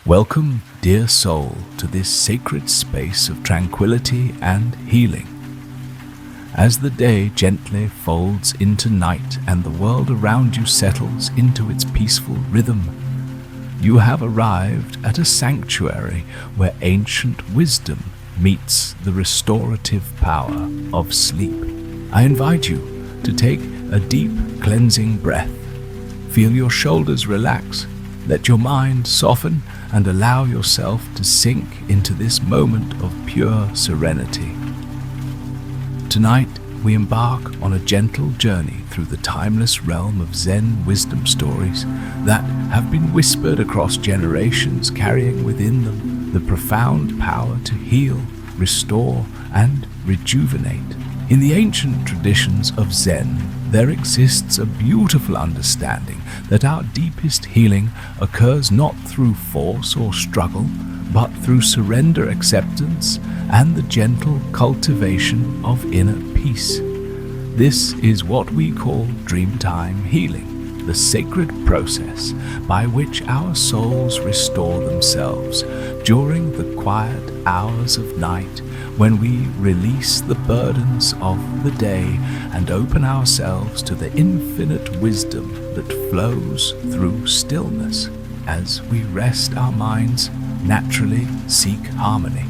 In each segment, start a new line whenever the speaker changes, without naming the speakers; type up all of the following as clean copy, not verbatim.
Welcome, dear soul, to this sacred space of tranquility and healing. As the day gently folds into night and the world around you settles into its peaceful rhythm, you have arrived at a sanctuary where ancient wisdom meets the restorative power of sleep. I invite you to take a deep, cleansing breath. Feel your shoulders relax, let your mind soften, and allow yourself to sink into this moment of pure serenity. Tonight, we embark on a gentle journey through the timeless realm of Zen wisdom stories that have been whispered across generations, carrying within them the profound power to heal, restore, and rejuvenate. In the ancient traditions of Zen, there exists a beautiful understanding that our deepest healing occurs not through force or struggle, but through surrender, acceptance, and the gentle cultivation of inner peace. This is what we call Dreamtime Healing, the sacred process by which our souls restore themselves during the quiet hours of night, when we release the burdens of the day and open ourselves to the infinite wisdom that flows through stillness. As we rest our minds, naturally seek harmony.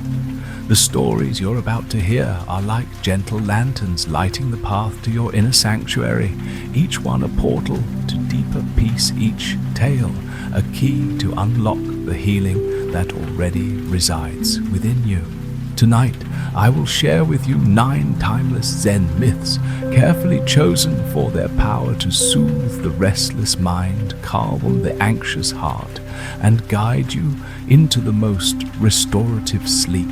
The stories you're about to hear are like gentle lanterns lighting the path to your inner sanctuary, each one a portal to deeper peace, each tale a key to unlock the healing that already resides within you. Tonight, I will share with you 9 timeless Zen myths, carefully chosen for their power to soothe the restless mind, calm the anxious heart, and guide you into the most restorative sleep.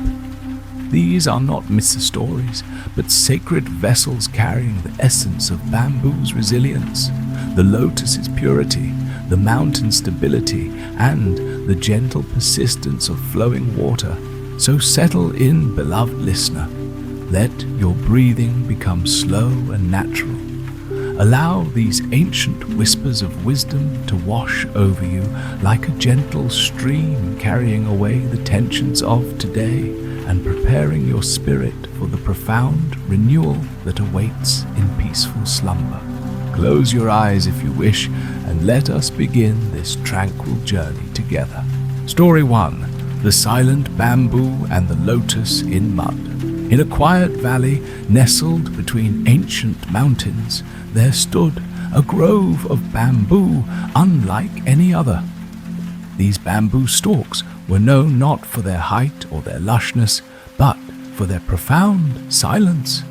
These are not myth stories, but sacred vessels carrying the essence of bamboo's resilience, the lotus's purity, the mountain's stability, and the gentle persistence of flowing water. So settle in, beloved listener. Let your breathing become slow and natural. Allow these ancient whispers of wisdom to wash over you like a gentle stream, carrying away the tensions of today and preparing your spirit for the profound renewal that awaits in peaceful slumber. Close your eyes if you wish, and let us begin this tranquil journey together. Story 1. The Silent Bamboo and the Lotus in Mud. In a quiet valley nestled between ancient mountains, there stood a grove of bamboo unlike any other. These bamboo stalks were known not for their height or their lushness, but for their profound silence.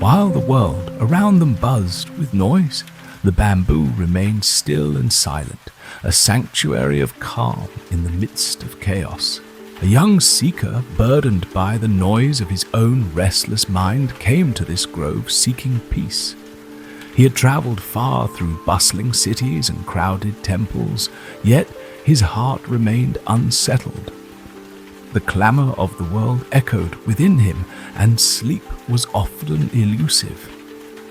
While the world around them buzzed with noise, the bamboo remained still and silent, a sanctuary of calm in the midst of chaos. A young seeker, burdened by the noise of his own restless mind, came to this grove seeking peace. He had traveled far through bustling cities and crowded temples, yet his heart remained unsettled. The clamor of the world echoed within him, and sleep was often elusive.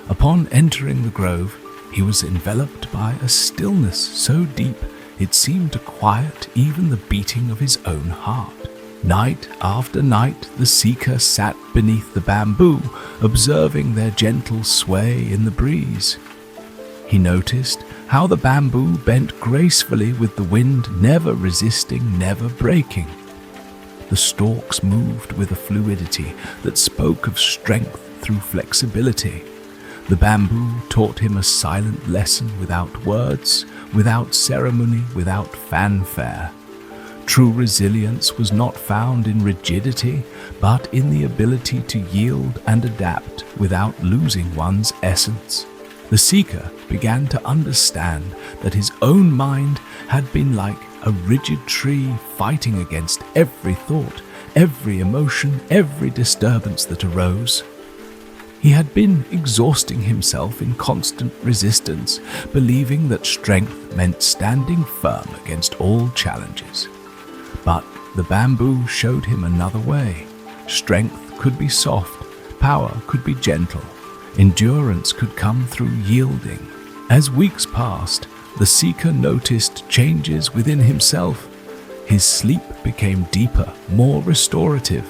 Upon entering the grove, he was enveloped by a stillness so deep it seemed to quiet even the beating of his own heart. Night after night, the seeker sat beneath the bamboo, observing their gentle sway in the breeze. He noticed how the bamboo bent gracefully with the wind, never resisting, never breaking. The stalks moved with a fluidity that spoke of strength through flexibility. The bamboo taught him a silent lesson without words, without ceremony, without fanfare. True resilience was not found in rigidity, but in the ability to yield and adapt without losing one's essence. The seeker began to understand that his own mind had been like a rigid tree, fighting against every thought, every emotion, every disturbance that arose. He had been exhausting himself in constant resistance, believing that strength meant standing firm against all challenges. But the bamboo showed him another way. Strength could be soft, power could be gentle, endurance could come through yielding. As weeks passed, the seeker noticed changes within himself. His sleep became deeper, more restorative.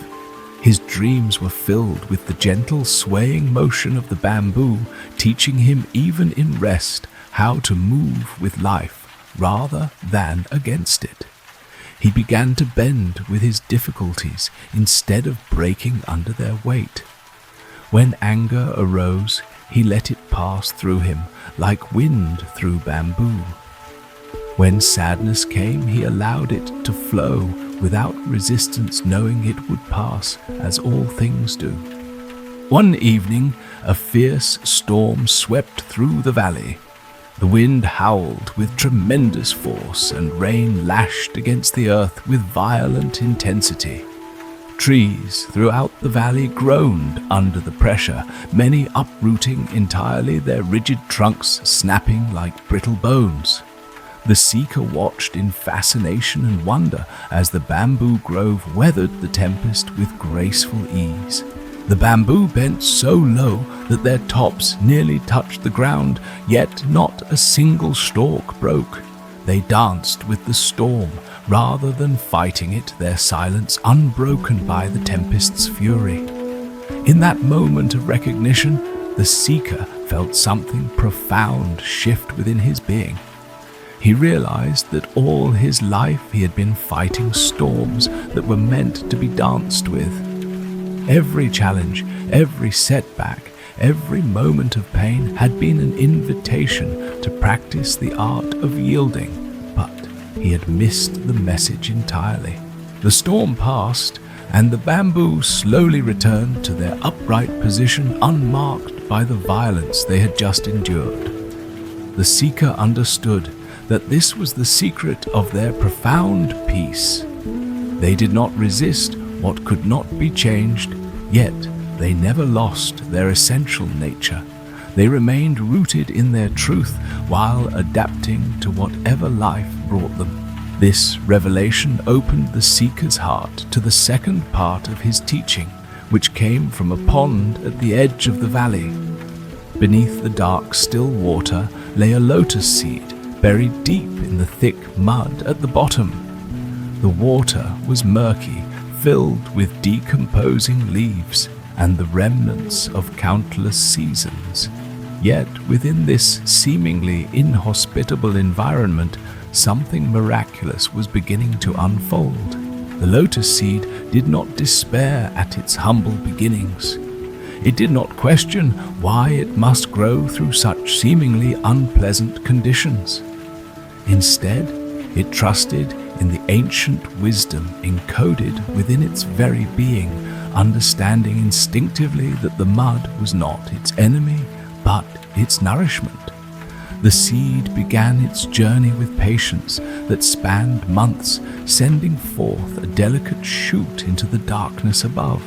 His dreams were filled with the gentle swaying motion of the bamboo, teaching him even in rest how to move with life rather than against it. He began to bend with his difficulties instead of breaking under their weight. When anger arose, he let it pass through him like wind through bamboo. When sadness came, he allowed it to flow without resistance, knowing it would pass as all things do. One evening, a fierce storm swept through the valley. The wind howled with tremendous force, and rain lashed against the earth with violent intensity. Trees throughout the valley groaned under the pressure, many uprooting entirely, their rigid trunks snapping like brittle bones. The seeker watched in fascination and wonder as the bamboo grove weathered the tempest with graceful ease. The bamboo bent so low that their tops nearly touched the ground, yet not a single stalk broke. They danced with the storm rather than fighting it, their silence unbroken by the tempest's fury. In that moment of recognition, the seeker felt something profound shift within his being. He realized that all his life he had been fighting storms that were meant to be danced with. Every challenge, every setback, every moment of pain had been an invitation to practice the art of yielding, but he had missed the message entirely. The storm passed, and the bamboo slowly returned to their upright position, unmarked by the violence they had just endured. The seeker understood that this was the secret of their profound peace. They did not resist what could not be changed, yet they never lost their essential nature. They remained rooted in their truth while adapting to whatever life brought them. This revelation opened the seeker's heart to the second part of his teaching, which came from a pond at the edge of the valley. Beneath the dark, still water lay a lotus seed, buried deep in the thick mud at the bottom. The water was murky, filled with decomposing leaves and the remnants of countless seasons. Yet within this seemingly inhospitable environment, something miraculous was beginning to unfold. The lotus seed did not despair at its humble beginnings. It did not question why it must grow through such seemingly unpleasant conditions. Instead, it trusted in the ancient wisdom encoded within its very being, understanding instinctively that the mud was not its enemy, but its nourishment. The seed began its journey with patience that spanned months, sending forth a delicate shoot into the darkness above.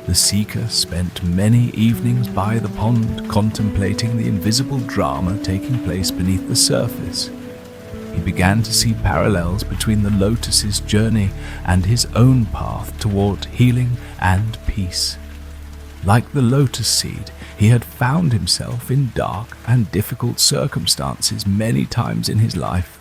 The seeker spent many evenings by the pond contemplating the invisible drama taking place beneath the surface. He began to see parallels between the lotus's journey and his own path toward healing and peace. Like the lotus seed, he had found himself in dark and difficult circumstances many times in his life.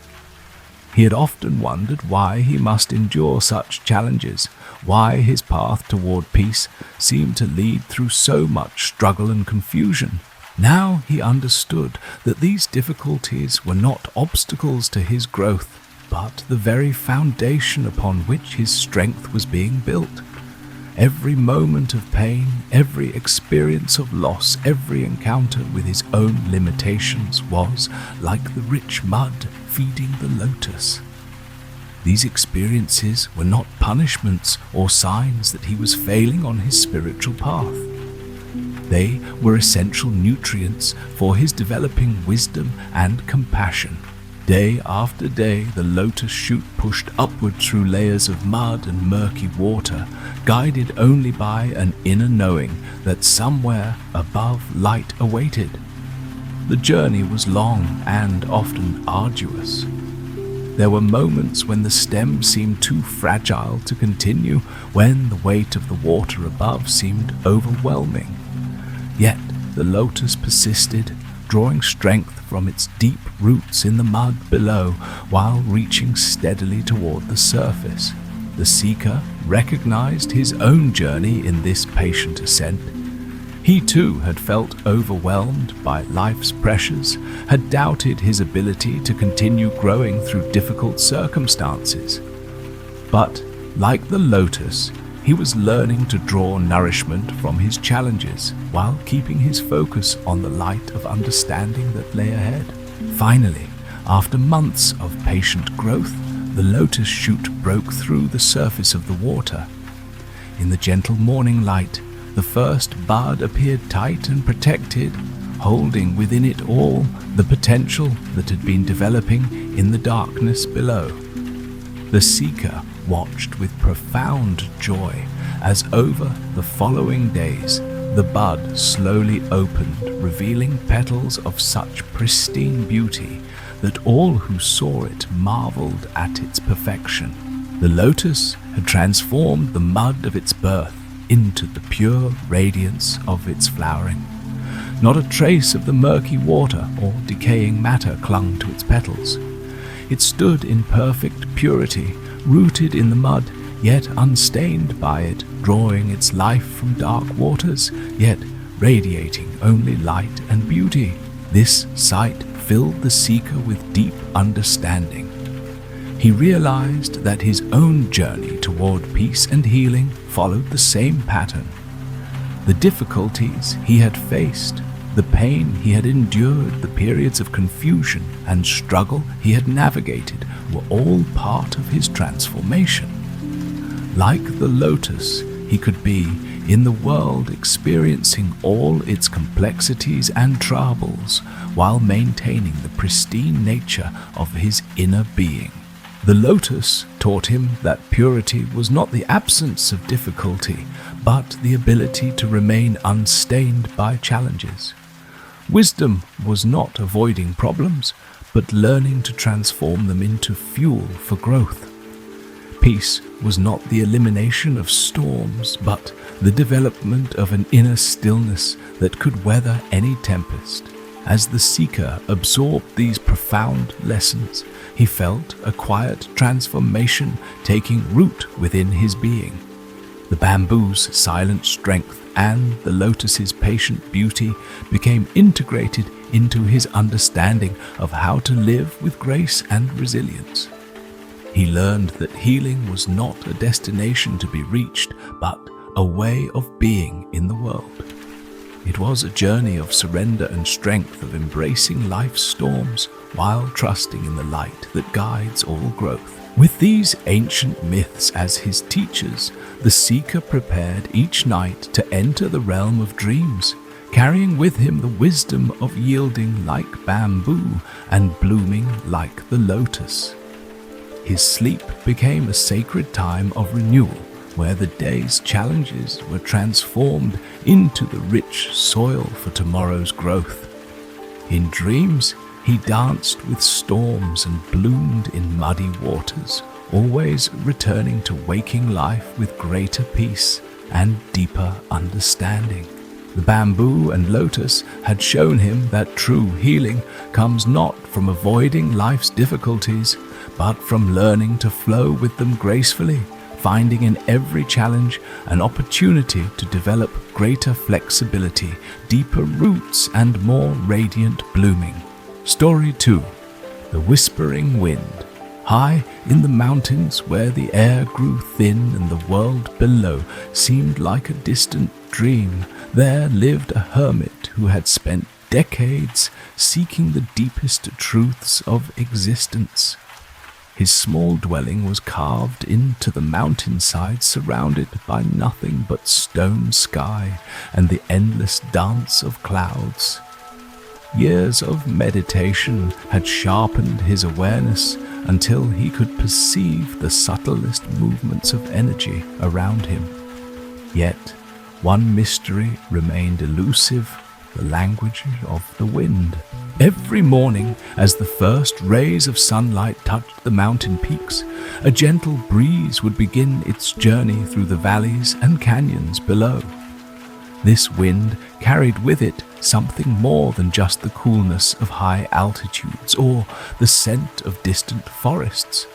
He had often wondered why he must endure such challenges, why his path toward peace seemed to lead through so much struggle and confusion. Now he understood that these difficulties were not obstacles to his growth, but the very foundation upon which his strength was being built. Every moment of pain, every experience of loss, every encounter with his own limitations was like the rich mud feeding the lotus. These experiences were not punishments or signs that he was failing on his spiritual path. They were essential nutrients for his developing wisdom and compassion. Day after day, the lotus shoot pushed upward through layers of mud and murky water, guided only by an inner knowing that somewhere above light awaited. The journey was long and often arduous. There were moments when the stem seemed too fragile to continue, when the weight of the water above seemed overwhelming. Yet the lotus persisted, drawing strength from its deep roots in the mud below while reaching steadily toward the surface. The seeker recognized his own journey in this patient ascent. He too had felt overwhelmed by life's pressures, had doubted his ability to continue growing through difficult circumstances. But, like the lotus, he was learning to draw nourishment from his challenges while keeping his focus on the light of understanding that lay ahead. Finally, after months of patient growth, the lotus shoot broke through the surface of the water. In the gentle morning light, the first bud appeared tight and protected, holding within it all the potential that had been developing in the darkness below. The seeker watched with profound joy as over the following days the bud slowly opened, revealing petals of such pristine beauty that all who saw it marveled at its perfection. The lotus had transformed the mud of its birth into the pure radiance of its flowering. Not a trace of the murky water or decaying matter clung to its petals. It stood in perfect purity, rooted in the mud, yet unstained by it, drawing its life from dark waters, yet radiating only light and beauty. This sight filled the seeker with deep understanding. He realized that his own journey toward peace and healing followed the same pattern. The difficulties he had faced, the pain he had endured, the periods of confusion and struggle he had navigated were all part of his transformation. Like the lotus, he could be in the world experiencing all its complexities and troubles while maintaining the pristine nature of his inner being. The lotus taught him that purity was not the absence of difficulty, but the ability to remain unstained by challenges. Wisdom was not avoiding problems, but learning to transform them into fuel for growth. Peace was not the elimination of storms, but the development of an inner stillness that could weather any tempest. As the seeker absorbed these profound lessons, he felt a quiet transformation taking root within his being. The bamboo's silent strength and the lotus's patient beauty became integrated into his understanding of how to live with grace and resilience. He learned that healing was not a destination to be reached, but a way of being in the world. It was a journey of surrender and strength, of embracing life's storms while trusting in the light that guides all growth. With these ancient myths as his teachers, the seeker prepared each night to enter the realm of dreams, carrying with him the wisdom of yielding like bamboo and blooming like the lotus. His sleep became a sacred time of renewal, where the day's challenges were transformed into the rich soil for tomorrow's growth. In dreams, he danced with storms and bloomed in muddy waters, always returning to waking life with greater peace and deeper understanding. The bamboo and lotus had shown him that true healing comes not from avoiding life's difficulties, but from learning to flow with them gracefully, finding in every challenge an opportunity to develop greater flexibility, deeper roots, and more radiant blooming. Story 2. The Whispering Wind. High in the mountains, where the air grew thin and the world below seemed like a distant dream, there lived a hermit who had spent decades seeking the deepest truths of existence. His small dwelling was carved into the mountainside, surrounded by nothing but stone sky and the endless dance of clouds. Years of meditation had sharpened his awareness until he could perceive the subtlest movements of energy around him. Yet, one mystery remained elusive: the language of the wind. Every morning, as the first rays of sunlight touched the mountain peaks, a gentle breeze would begin its journey through the valleys and canyons below. This wind carried with it something more than just the coolness of high altitudes or the scent of distant forests.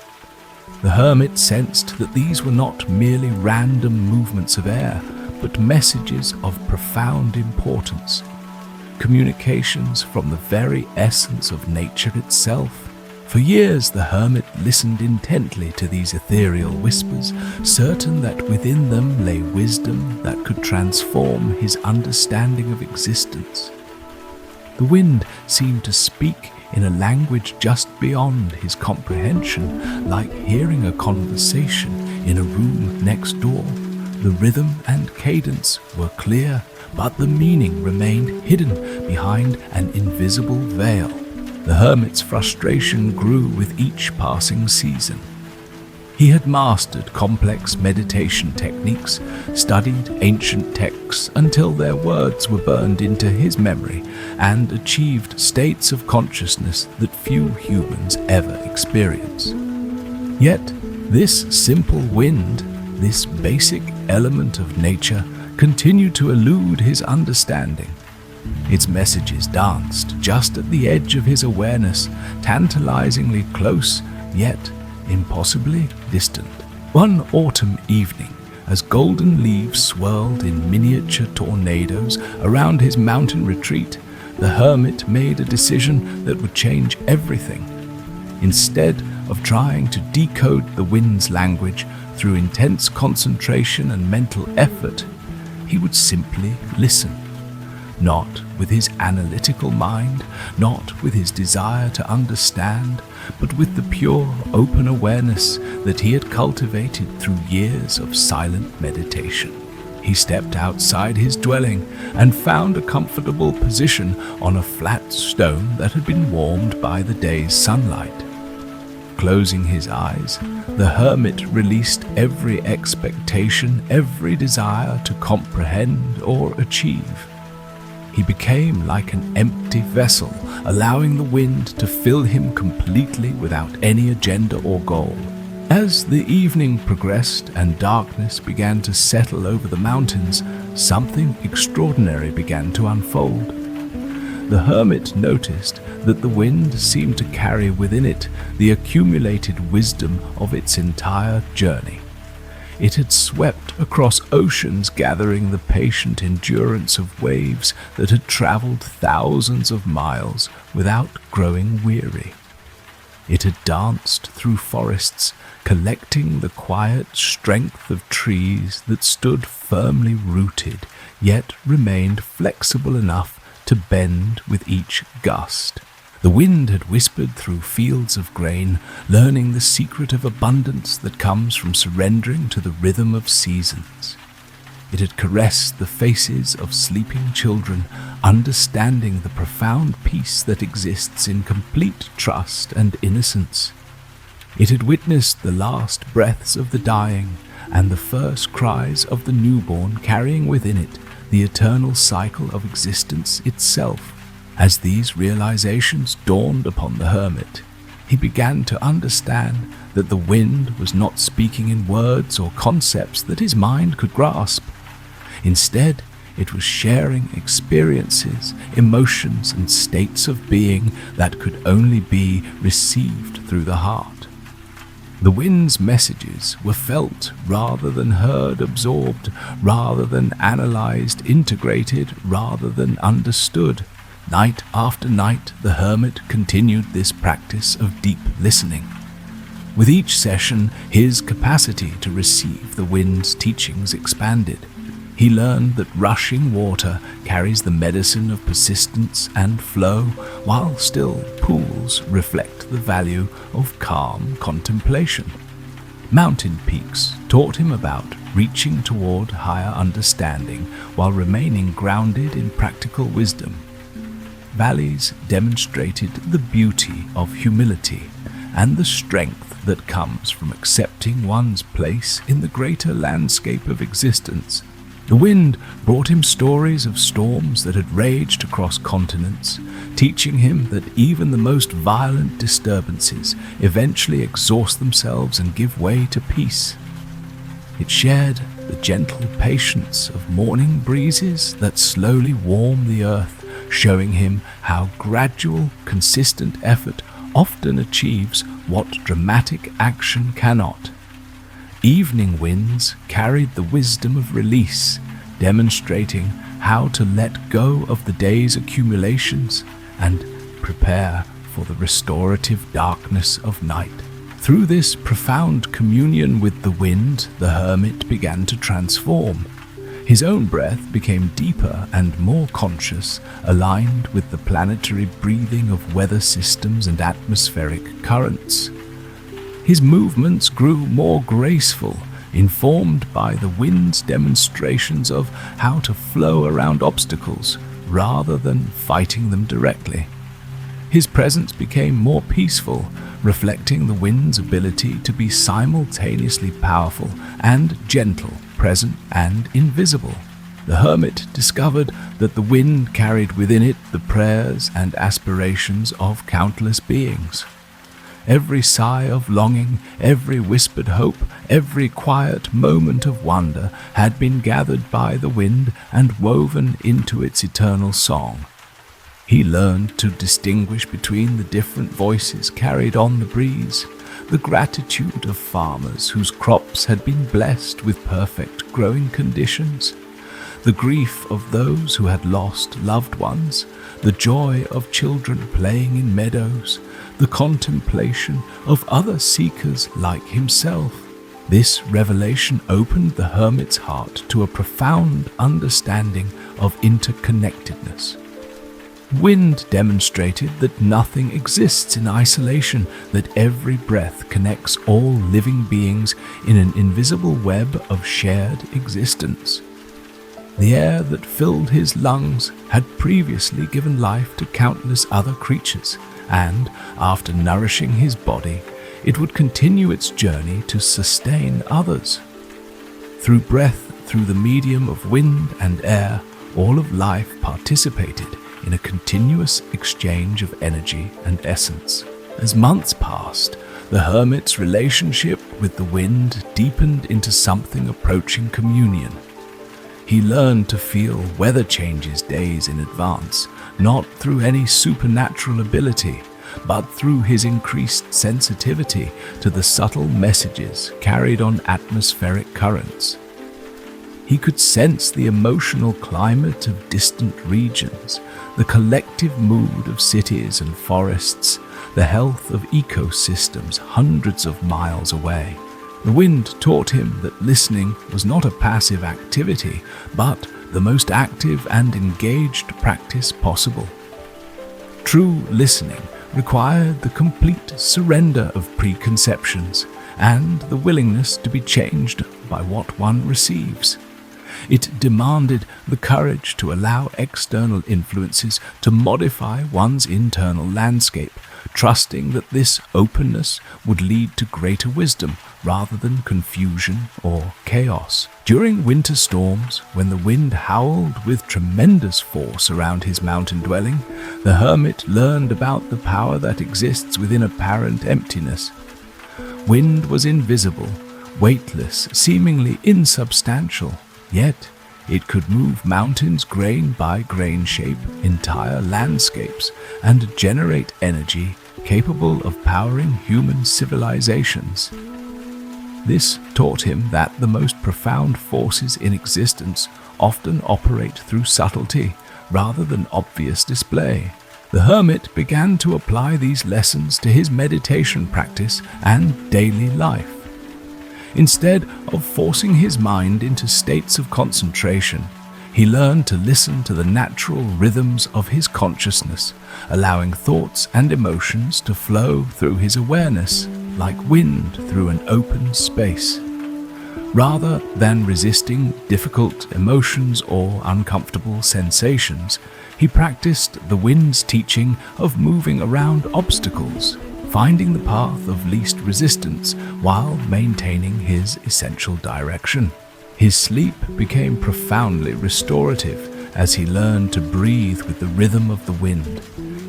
The hermit sensed that these were not merely random movements of air, but messages of profound importance, communications from the very essence of nature itself. For years the hermit listened intently to these ethereal whispers, certain that within them lay wisdom that could transform his understanding of existence. The wind seemed to speak in a language just beyond his comprehension, like hearing a conversation in a room next door. The rhythm and cadence were clear, but the meaning remained hidden behind an invisible veil. The hermit's frustration grew with each passing season. He had mastered complex meditation techniques, studied ancient texts until their words were burned into his memory, and achieved states of consciousness that few humans ever experience. Yet, this simple wind, this basic element of nature, continued to elude his understanding. Its messages danced just at the edge of his awareness, tantalizingly close, yet impossibly distant. One autumn evening, as golden leaves swirled in miniature tornadoes around his mountain retreat, the hermit made a decision that would change everything. Instead of trying to decode the wind's language through intense concentration and mental effort, he would simply listen. Not with his analytical mind, not with his desire to understand, but with the pure, open awareness that he had cultivated through years of silent meditation. He stepped outside his dwelling and found a comfortable position on a flat stone that had been warmed by the day's sunlight. Closing his eyes, the hermit released every expectation, every desire to comprehend or achieve. He became like an empty vessel, allowing the wind to fill him completely without any agenda or goal. As the evening progressed and darkness began to settle over the mountains, something extraordinary began to unfold. The hermit noticed that the wind seemed to carry within it the accumulated wisdom of its entire journey. It had swept across oceans, gathering the patient endurance of waves that had traveled thousands of miles without growing weary. It had danced through forests, collecting the quiet strength of trees that stood firmly rooted, yet remained flexible enough to bend with each gust. The wind had whispered through fields of grain, learning the secret of abundance that comes from surrendering to the rhythm of seasons. It had caressed the faces of sleeping children, understanding the profound peace that exists in complete trust and innocence. It had witnessed the last breaths of the dying and the first cries of the newborn, carrying within it the eternal cycle of existence itself. As these realizations dawned upon the hermit, he began to understand that the wind was not speaking in words or concepts that his mind could grasp. Instead, it was sharing experiences, emotions, and states of being that could only be received through the heart. The wind's messages were felt rather than heard, absorbed rather than analyzed, integrated rather than understood. Night after night, the hermit continued this practice of deep listening. With each session, his capacity to receive the wind's teachings expanded. He learned that rushing water carries the medicine of persistence and flow, while still pools reflect the value of calm contemplation. Mountain peaks taught him about reaching toward higher understanding while remaining grounded in practical wisdom. Valleys demonstrated the beauty of humility and the strength that comes from accepting one's place in the greater landscape of existence. The wind brought him stories of storms that had raged across continents, teaching him that even the most violent disturbances eventually exhaust themselves and give way to peace. It shared the gentle patience of morning breezes that slowly warm the earth, showing him how gradual, consistent effort often achieves what dramatic action cannot. Evening winds carried the wisdom of release, demonstrating how to let go of the day's accumulations and prepare for the restorative darkness of night. Through this profound communion with the wind, the hermit began to transform. His own breath became deeper and more conscious, aligned with the planetary breathing of weather systems and atmospheric currents. His movements grew more graceful, informed by the wind's demonstrations of how to flow around obstacles rather than fighting them directly. His presence became more peaceful, reflecting the wind's ability to be simultaneously powerful and gentle, present and invisible. The hermit discovered that the wind carried within it the prayers and aspirations of countless beings. Every sigh of longing, every whispered hope, every quiet moment of wonder had been gathered by the wind and woven into its eternal song. He learned to distinguish between the different voices carried on the breeze, the gratitude of farmers whose crops had been blessed with perfect growing conditions, the grief of those who had lost loved ones, the joy of children playing in meadows, the contemplation of other seekers like himself. This revelation opened the hermit's heart to a profound understanding of interconnectedness. Wind demonstrated that nothing exists in isolation, that every breath connects all living beings in an invisible web of shared existence. The air that filled his lungs had previously given life to countless other creatures, and, after nourishing his body, it would continue its journey to sustain others. Through breath, through the medium of wind and air, all of life participated in a continuous exchange of energy and essence. As months passed, the hermit's relationship with the wind deepened into something approaching communion. He learned to feel weather changes days in advance, not through any supernatural ability, but through his increased sensitivity to the subtle messages carried on atmospheric currents. He could sense the emotional climate of distant regions, the collective mood of cities and forests, the health of ecosystems hundreds of miles away. The wind taught him that listening was not a passive activity, but the most active and engaged practice possible. True listening required the complete surrender of preconceptions and the willingness to be changed by what one receives. It demanded the courage to allow external influences to modify one's internal landscape, trusting that this openness would lead to greater wisdom rather than confusion or chaos. During winter storms, when the wind howled with tremendous force around his mountain dwelling, the hermit learned about the power that exists within apparent emptiness. Wind was invisible, weightless, seemingly insubstantial. Yet, it could move mountains grain by grain, shape entire landscapes, and generate energy capable of powering human civilizations. This taught him that the most profound forces in existence often operate through subtlety rather than obvious display. The hermit began to apply these lessons to his meditation practice and daily life. Instead of forcing his mind into states of concentration, he learned to listen to the natural rhythms of his consciousness, allowing thoughts and emotions to flow through his awareness like wind through an open space. Rather than resisting difficult emotions or uncomfortable sensations, he practiced the wind's teaching of moving around obstacles, finding the path of least resistance while maintaining his essential direction. His sleep became profoundly restorative as he learned to breathe with the rhythm of the wind.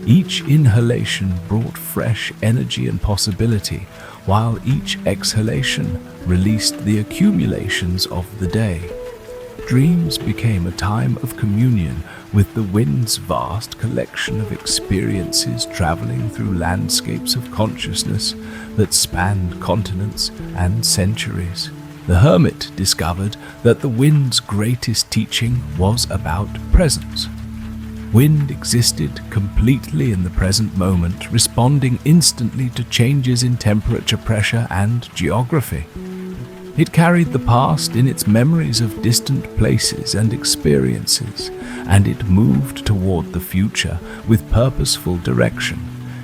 Each inhalation brought fresh energy and possibility, while each exhalation released the accumulations of the day. Dreams became a time of communion with the wind's vast collection of experiences traveling through landscapes of consciousness that spanned continents and centuries. The hermit discovered that the wind's greatest teaching was about presence. Wind existed completely in the present moment, responding instantly to changes in temperature, pressure, and geography. It carried the past in its memories of distant places and experiences, and it moved toward the future with purposeful direction.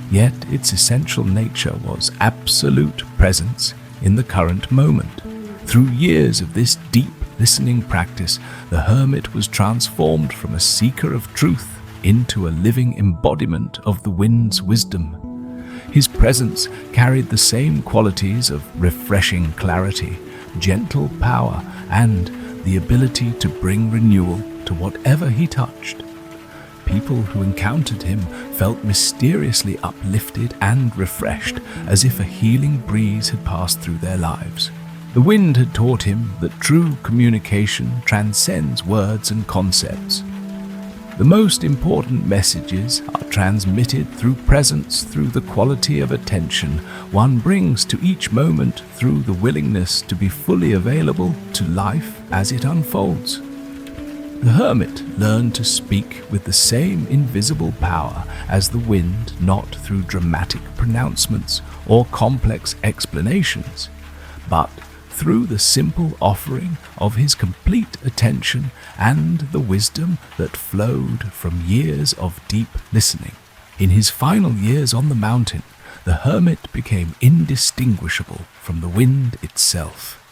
Yet its essential nature was absolute presence in the current moment. Through years of this deep listening practice, the hermit was transformed from a seeker of truth into a living embodiment of the wind's wisdom. His presence carried the same qualities of refreshing clarity, gentle power, and the ability to bring renewal to whatever he touched. People who encountered him felt mysteriously uplifted and refreshed, as if a healing breeze had passed through their lives. The wind had taught him that true communication transcends words and concepts. The most important messages are transmitted through presence, through the quality of attention one brings to each moment, through the willingness to be fully available to life as it unfolds. The hermit learned to speak with the same invisible power as the wind, not through dramatic pronouncements or complex explanations, but through the simple offering of his complete attention and the wisdom that flowed from years of deep listening. In his final years on the mountain, the hermit became indistinguishable from the wind itself.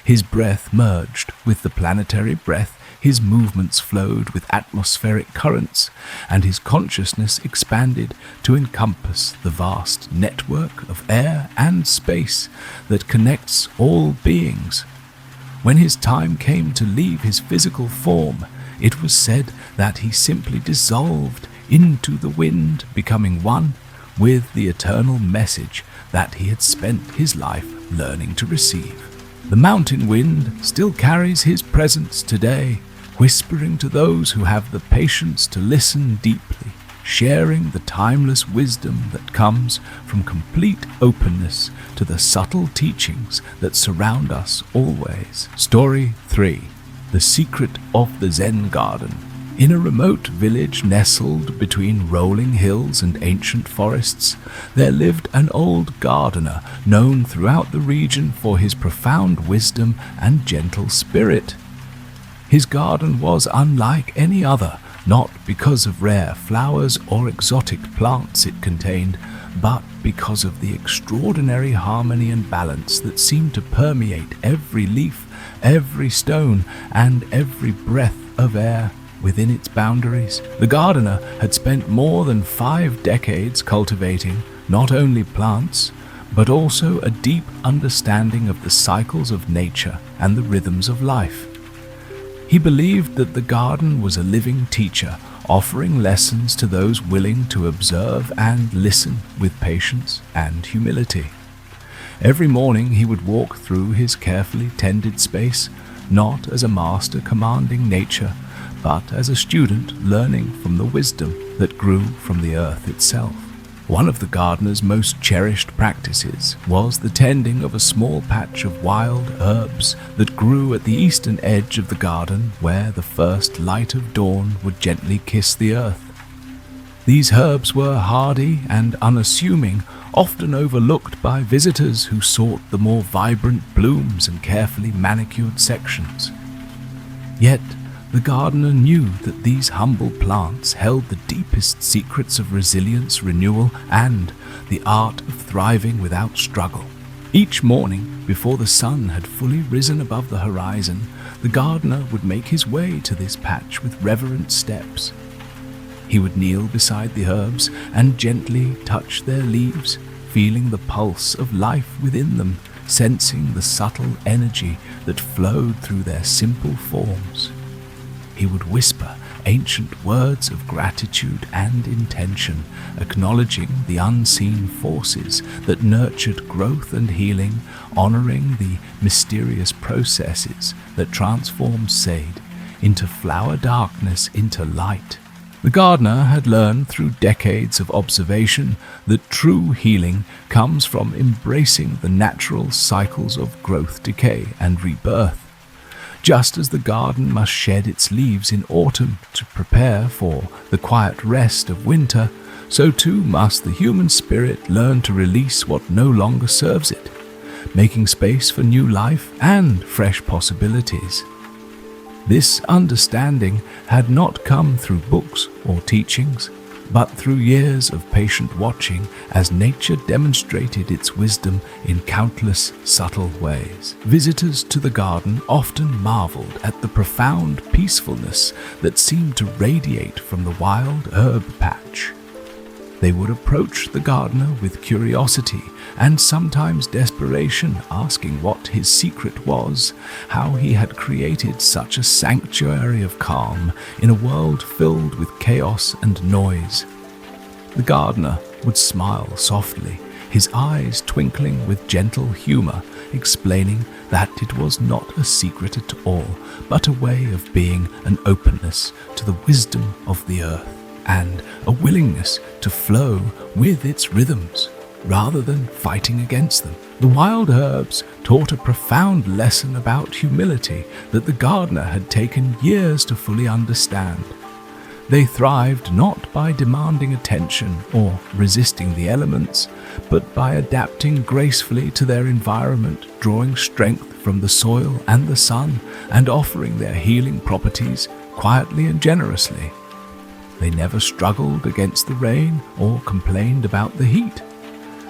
His breath merged with the planetary breath, his movements flowed with atmospheric currents, and his consciousness expanded to encompass the vast network of air and space that connects all beings. When his time came to leave his physical form, it was said that he simply dissolved into the wind, becoming one with the eternal message that he had spent his life learning to receive. The mountain wind still carries his presence today, whispering to those who have the patience to listen deeply, sharing the timeless wisdom that comes from complete openness to the subtle teachings that surround us always. Story 3. The Secret of the Zen Garden. In a remote village nestled between rolling hills and ancient forests, there lived an old gardener known throughout the region for his profound wisdom and gentle spirit. His garden was unlike any other, not because of rare flowers or exotic plants it contained, but because of the extraordinary harmony and balance that seemed to permeate every leaf, every stone, and every breath of air within its boundaries. The gardener had spent more than 5 decades cultivating not only plants, but also a deep understanding of the cycles of nature and the rhythms of life. He believed that the garden was a living teacher, offering lessons to those willing to observe and listen with patience and humility. Every morning he would walk through his carefully tended space, not as a master commanding nature, but as a student learning from the wisdom that grew from the earth itself. One of the gardener's most cherished practices was the tending of a small patch of wild herbs that grew at the eastern edge of the garden, where the first light of dawn would gently kiss the earth. These herbs were hardy and unassuming, often overlooked by visitors who sought the more vibrant blooms and carefully manicured sections. Yet, the gardener knew that these humble plants held the deepest secrets of resilience, renewal, and the art of thriving without struggle. Each morning, before the sun had fully risen above the horizon, the gardener would make his way to this patch with reverent steps. He would kneel beside the herbs and gently touch their leaves, feeling the pulse of life within them, sensing the subtle energy that flowed through their simple forms. He would whisper ancient words of gratitude and intention, acknowledging the unseen forces that nurtured growth and healing, honoring the mysterious processes that transformed shade into flower, darkness into light. The gardener had learned through decades of observation that true healing comes from embracing the natural cycles of growth, decay, and rebirth. Just as the garden must shed its leaves in autumn to prepare for the quiet rest of winter, so too must the human spirit learn to release what no longer serves it, making space for new life and fresh possibilities. This understanding had not come through books or teachings, but through years of patient watching as nature demonstrated its wisdom in countless subtle ways. Visitors to the garden often marveled at the profound peacefulness that seemed to radiate from the wild herb patch. They would approach the gardener with curiosity and sometimes desperation, asking what his secret was, how he had created such a sanctuary of calm in a world filled with chaos and noise. The gardener would smile softly, his eyes twinkling with gentle humor, explaining that it was not a secret at all, but a way of being, an openness to the wisdom of the earth, and a willingness to flow with its rhythms, rather than fighting against them. The wild herbs taught a profound lesson about humility that the gardener had taken years to fully understand. They thrived not by demanding attention or resisting the elements, but by adapting gracefully to their environment, drawing strength from the soil and the sun, and offering their healing properties quietly and generously. They never struggled against the rain or complained about the heat.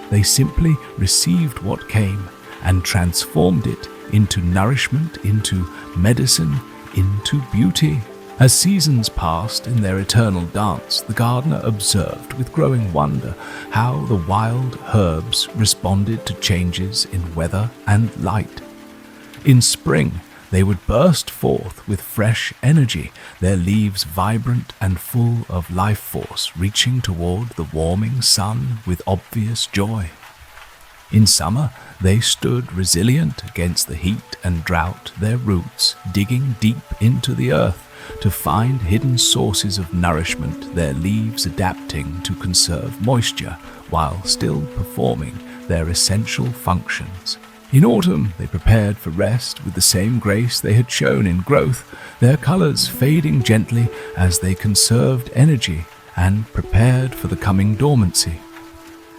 They simply received what came and transformed it into nourishment, into medicine, into beauty. As seasons passed in their eternal dance, the gardener observed with growing wonder how the wild herbs responded to changes in weather and light. In spring, they would burst forth with fresh energy, their leaves vibrant and full of life force, reaching toward the warming sun with obvious joy. In summer, they stood resilient against the heat and drought, their roots digging deep into the earth to find hidden sources of nourishment, their leaves adapting to conserve moisture while still performing their essential functions. In autumn, they prepared for rest with the same grace they had shown in growth, their colors fading gently as they conserved energy and prepared for the coming dormancy.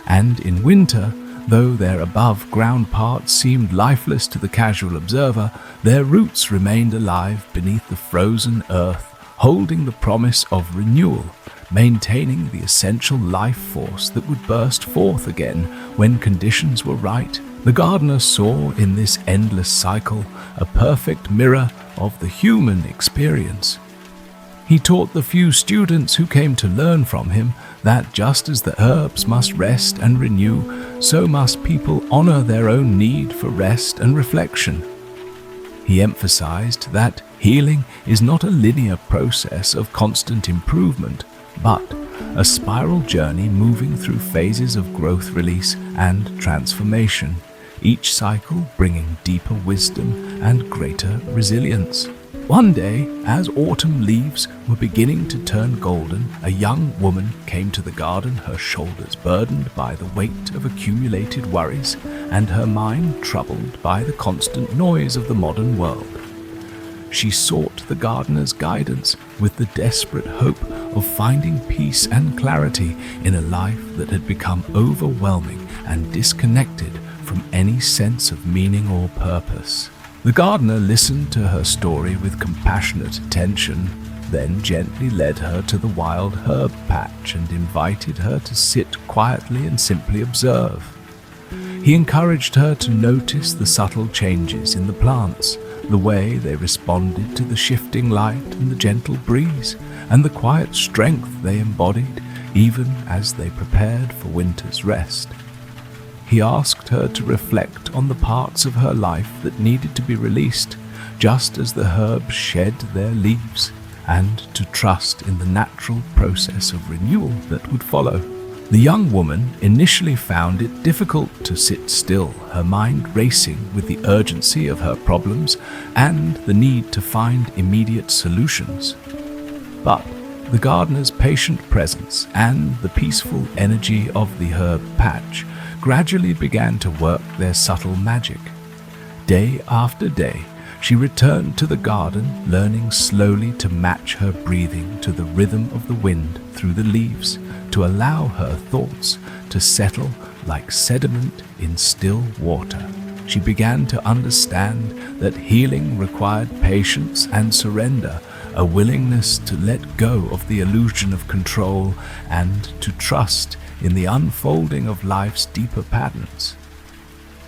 And in winter, though their above-ground parts seemed lifeless to the casual observer, their roots remained alive beneath the frozen earth, holding the promise of renewal, maintaining the essential life force that would burst forth again when conditions were right. The gardener saw in this endless cycle a perfect mirror of the human experience. He taught the few students who came to learn from him that just as the herbs must rest and renew, so must people honor their own need for rest and reflection. He emphasized that healing is not a linear process of constant improvement, but a spiral journey moving through phases of growth, release, and transformation, each cycle bringing deeper wisdom and greater resilience. One day, as autumn leaves were beginning to turn golden, a young woman came to the garden, her shoulders burdened by the weight of accumulated worries and her mind troubled by the constant noise of the modern world. She sought the gardener's guidance with the desperate hope of finding peace and clarity in a life that had become overwhelming and disconnected from any sense of meaning or purpose. The gardener listened to her story with compassionate attention, then gently led her to the wild herb patch and invited her to sit quietly and simply observe. He encouraged her to notice the subtle changes in the plants, the way they responded to the shifting light and the gentle breeze, and the quiet strength they embodied even as they prepared for winter's rest. He asked her to reflect on the parts of her life that needed to be released, just as the herbs shed their leaves, and to trust in the natural process of renewal that would follow. The young woman initially found it difficult to sit still, her mind racing with the urgency of her problems and the need to find immediate solutions. But the gardener's patient presence and the peaceful energy of the herb patch gradually began to work their subtle magic. Day after day, she returned to the garden, learning slowly to match her breathing to the rhythm of the wind through the leaves, to allow her thoughts to settle like sediment in still water. She began to understand that healing required patience and surrender, a willingness to let go of the illusion of control and to trust in the unfolding of life's deeper patterns.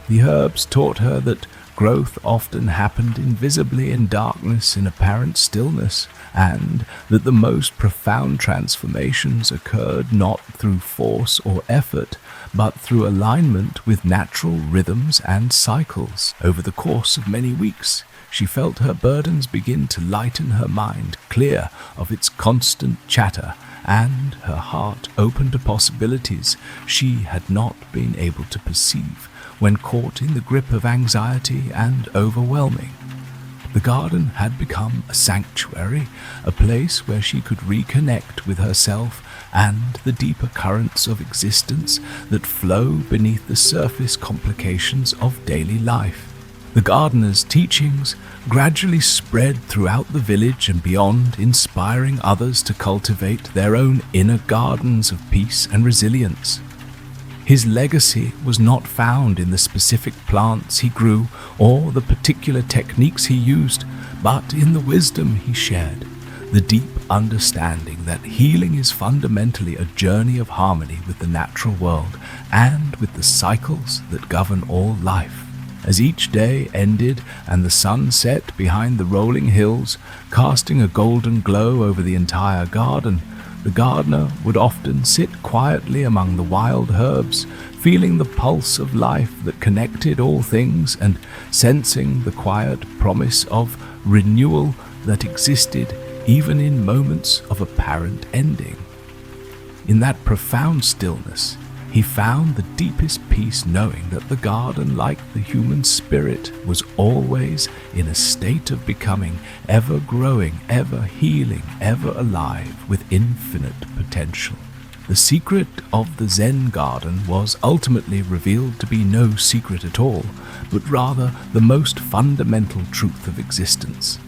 The herbs taught her that growth often happened invisibly in darkness, in apparent stillness, and that the most profound transformations occurred not through force or effort, but through alignment with natural rhythms and cycles. Over the course of many weeks, she felt her burdens begin to lighten, her mind clear of its constant chatter, and her heart open to possibilities she had not been able to perceive when caught in the grip of anxiety and overwhelming. The garden had become a sanctuary, a place where she could reconnect with herself and the deeper currents of existence that flow beneath the surface complications of daily life. The gardener's teachings gradually spread throughout the village and beyond, inspiring others to cultivate their own inner gardens of peace and resilience. His legacy was not found in the specific plants he grew or the particular techniques he used, but in the wisdom he shared, the deep understanding that healing is fundamentally a journey of harmony with the natural world and with the cycles that govern all life. As each day ended and the sun set behind the rolling hills, casting a golden glow over the entire garden, the gardener would often sit quietly among the wild herbs, feeling the pulse of life that connected all things and sensing the quiet promise of renewal that existed even in moments of apparent ending. In that profound stillness, he found the deepest peace, knowing that the garden, like the human spirit, was always in a state of becoming, ever growing, ever healing, ever alive with infinite potential. The secret of the Zen garden was ultimately revealed to be no secret at all, but rather the most fundamental truth of existence.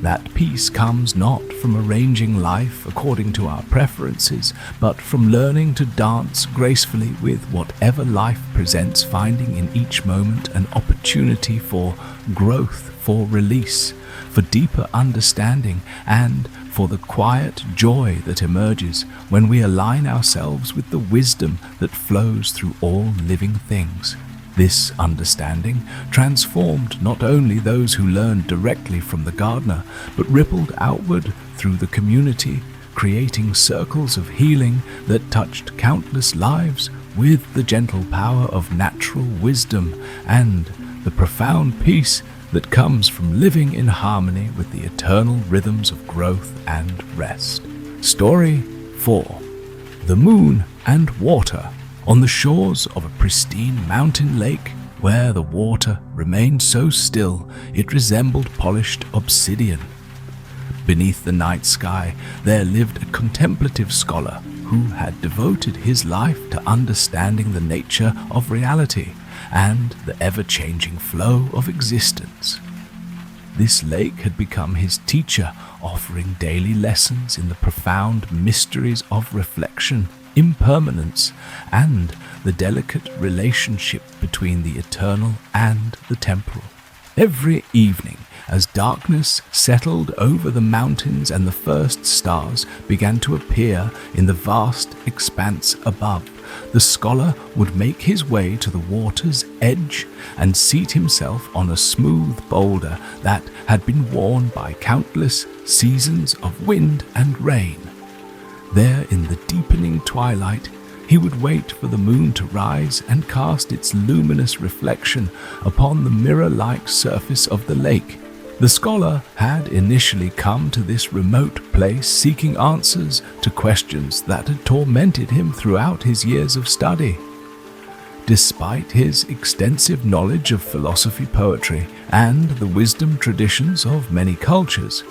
That peace comes not from arranging life according to our preferences, but from learning to dance gracefully with whatever life presents, finding in each moment an opportunity for growth, for release, for deeper understanding, and for the quiet joy that emerges when we align ourselves with the wisdom that flows through all living things. This understanding transformed not only those who learned directly from the gardener, but rippled outward through the community, creating circles of healing that touched countless lives with the gentle power of natural wisdom and the profound peace that comes from living in harmony with the eternal rhythms of growth and rest. Story 4. The Moon and Water. On the shores of a pristine mountain lake, where the water remained so still it resembled polished obsidian. Beneath the night sky, there lived a contemplative scholar who had devoted his life to understanding the nature of reality and the ever-changing flow of existence. This lake had become his teacher, offering daily lessons in the profound mysteries of reflection, impermanence, and the delicate relationship between the eternal and the temporal. Every evening, as darkness settled over the mountains and the first stars began to appear in the vast expanse above, the scholar would make his way to the water's edge and seat himself on a smooth boulder that had been worn by countless seasons of wind and rain. There, in the deepening twilight, he would wait for the moon to rise and cast its luminous reflection upon the mirror-like surface of the lake. The scholar had initially come to this remote place seeking answers to questions that had tormented him throughout his years of study. Despite his extensive knowledge of philosophy, poetry, and the wisdom traditions of many cultures,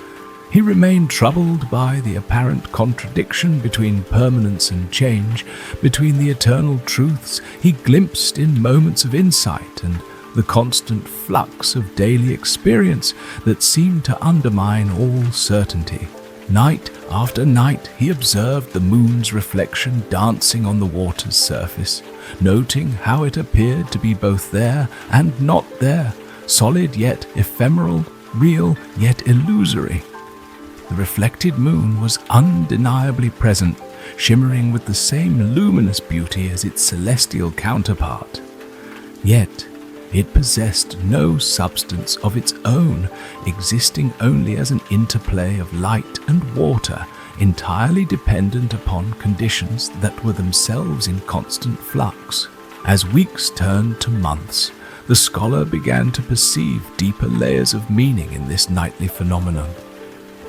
he remained troubled by the apparent contradiction between permanence and change, between the eternal truths he glimpsed in moments of insight and the constant flux of daily experience that seemed to undermine all certainty. Night after night he observed the moon's reflection dancing on the water's surface, noting how it appeared to be both there and not there, solid yet ephemeral, real yet illusory. The reflected moon was undeniably present, shimmering with the same luminous beauty as its celestial counterpart. Yet, it possessed no substance of its own, existing only as an interplay of light and water, entirely dependent upon conditions that were themselves in constant flux. As weeks turned to months, the scholar began to perceive deeper layers of meaning in this nightly phenomenon.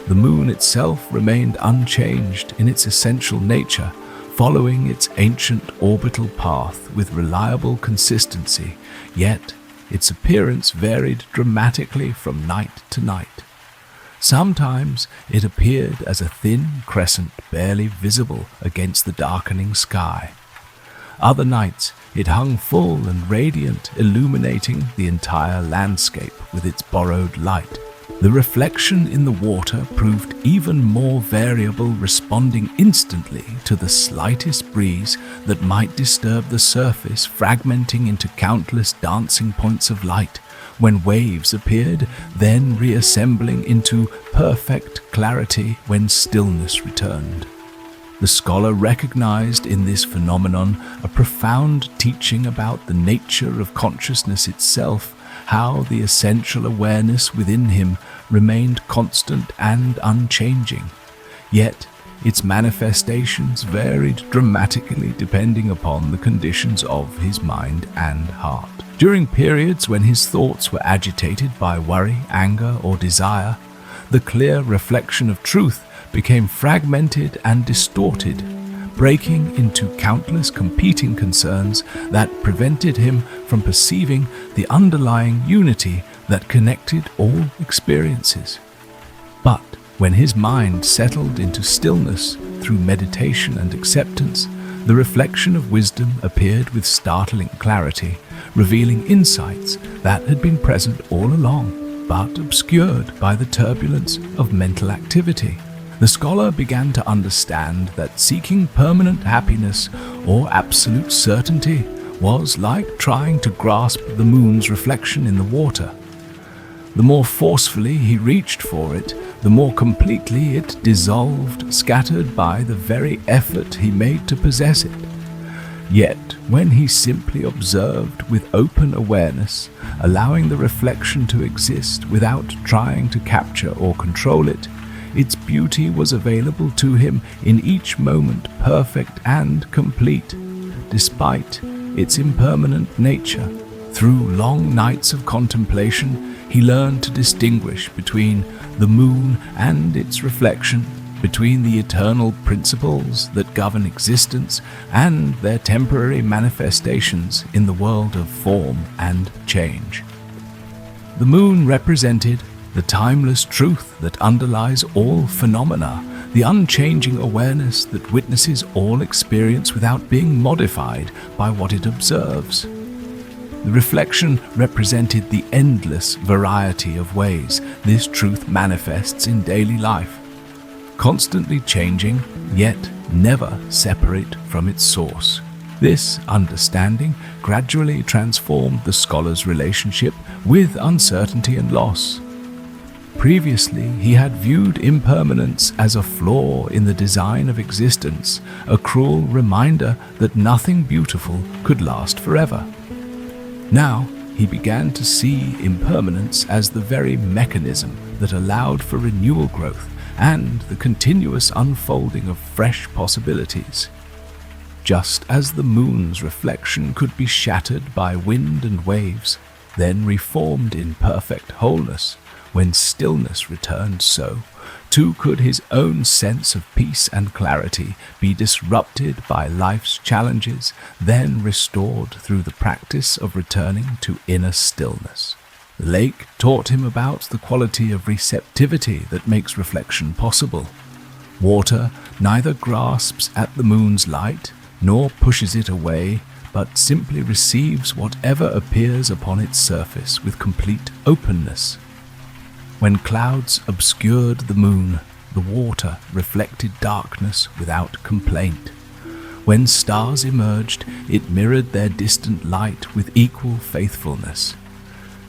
The moon itself remained unchanged in its essential nature, following its ancient orbital path with reliable consistency, yet its appearance varied dramatically from night to night. Sometimes it appeared as a thin crescent barely visible against the darkening sky. Other nights it hung full and radiant, illuminating the entire landscape with its borrowed light. The reflection in the water proved even more variable, responding instantly to the slightest breeze that might disturb the surface, fragmenting into countless dancing points of light. When waves appeared, then reassembling into perfect clarity when stillness returned. The scholar recognized in this phenomenon a profound teaching about the nature of consciousness itself, how the essential awareness within him remained constant and unchanging, yet its manifestations varied dramatically depending upon the conditions of his mind and heart. During periods when his thoughts were agitated by worry, anger, or desire, the clear reflection of truth became fragmented and distorted, breaking into countless competing concerns that prevented him from perceiving the underlying unity that connected all experiences. But when his mind settled into stillness through meditation and acceptance, the reflection of wisdom appeared with startling clarity, revealing insights that had been present all along, but obscured by the turbulence of mental activity. The scholar began to understand that seeking permanent happiness or absolute certainty was like trying to grasp the moon's reflection in the water. The more forcefully he reached for it, the more completely it dissolved, scattered by the very effort he made to possess it. Yet, when he simply observed with open awareness, allowing the reflection to exist without trying to capture or control it, its beauty was available to him in each moment, perfect and complete, despite its impermanent nature. Through long nights of contemplation, he learned to distinguish between the moon and its reflection, between the eternal principles that govern existence and their temporary manifestations in the world of form and change. The moon represented the timeless truth that underlies all phenomena, the unchanging awareness that witnesses all experience without being modified by what it observes. The reflection represented the endless variety of ways this truth manifests in daily life, constantly changing, yet never separate from its source. This understanding gradually transformed the scholar's relationship with uncertainty and loss. Previously, he had viewed impermanence as a flaw in the design of existence, a cruel reminder that nothing beautiful could last forever. Now, he began to see impermanence as the very mechanism that allowed for renewal growth and the continuous unfolding of fresh possibilities. Just as the moon's reflection could be shattered by wind and waves, then reformed in perfect wholeness, When stillness returned so, too could his own sense of peace and clarity be disrupted by life's challenges, then restored through the practice of returning to inner stillness. The lake taught him about the quality of receptivity that makes reflection possible. Water neither grasps at the moon's light nor pushes it away, but simply receives whatever appears upon its surface with complete openness. When clouds obscured the moon, the water reflected darkness without complaint. When stars emerged, it mirrored their distant light with equal faithfulness.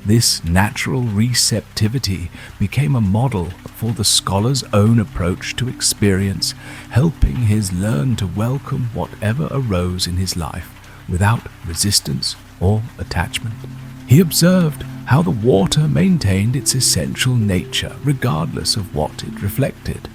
This natural receptivity became a model for the scholar's own approach to experience, helping his learn to welcome whatever arose in his life without resistance or attachment. He observed how the water maintained its essential nature regardless of what it reflected.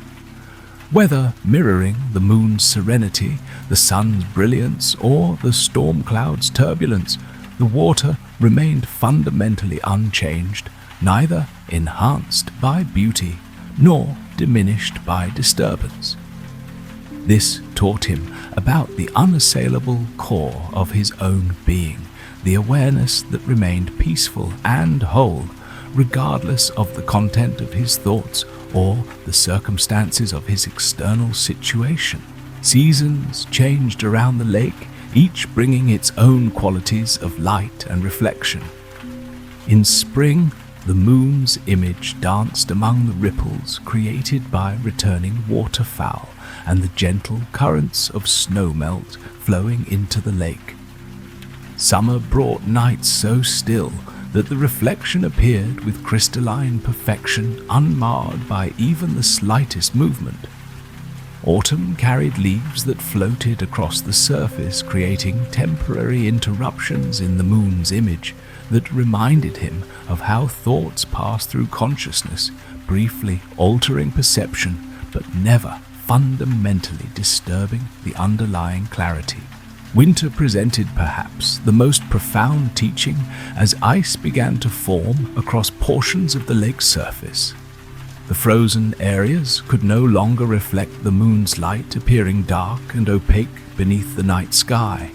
Whether mirroring the moon's serenity, the sun's brilliance, or the storm cloud's turbulence, the water remained fundamentally unchanged, neither enhanced by beauty nor diminished by disturbance. This taught him about the unassailable core of his own being, the awareness that remained peaceful and whole, regardless of the content of his thoughts or the circumstances of his external situation. Seasons changed around the lake, each bringing its own qualities of light and reflection. In spring, the moon's image danced among the ripples created by returning waterfowl and the gentle currents of snowmelt flowing into the lake. Summer brought nights so still that the reflection appeared with crystalline perfection, unmarred by even the slightest movement. Autumn carried leaves that floated across the surface, creating temporary interruptions in the moon's image that reminded him of how thoughts pass through consciousness, briefly altering perception, but never fundamentally disturbing the underlying clarity. Winter presented perhaps the most profound teaching as ice began to form across portions of the lake's surface. The frozen areas could no longer reflect the moon's light, appearing dark and opaque beneath the night sky.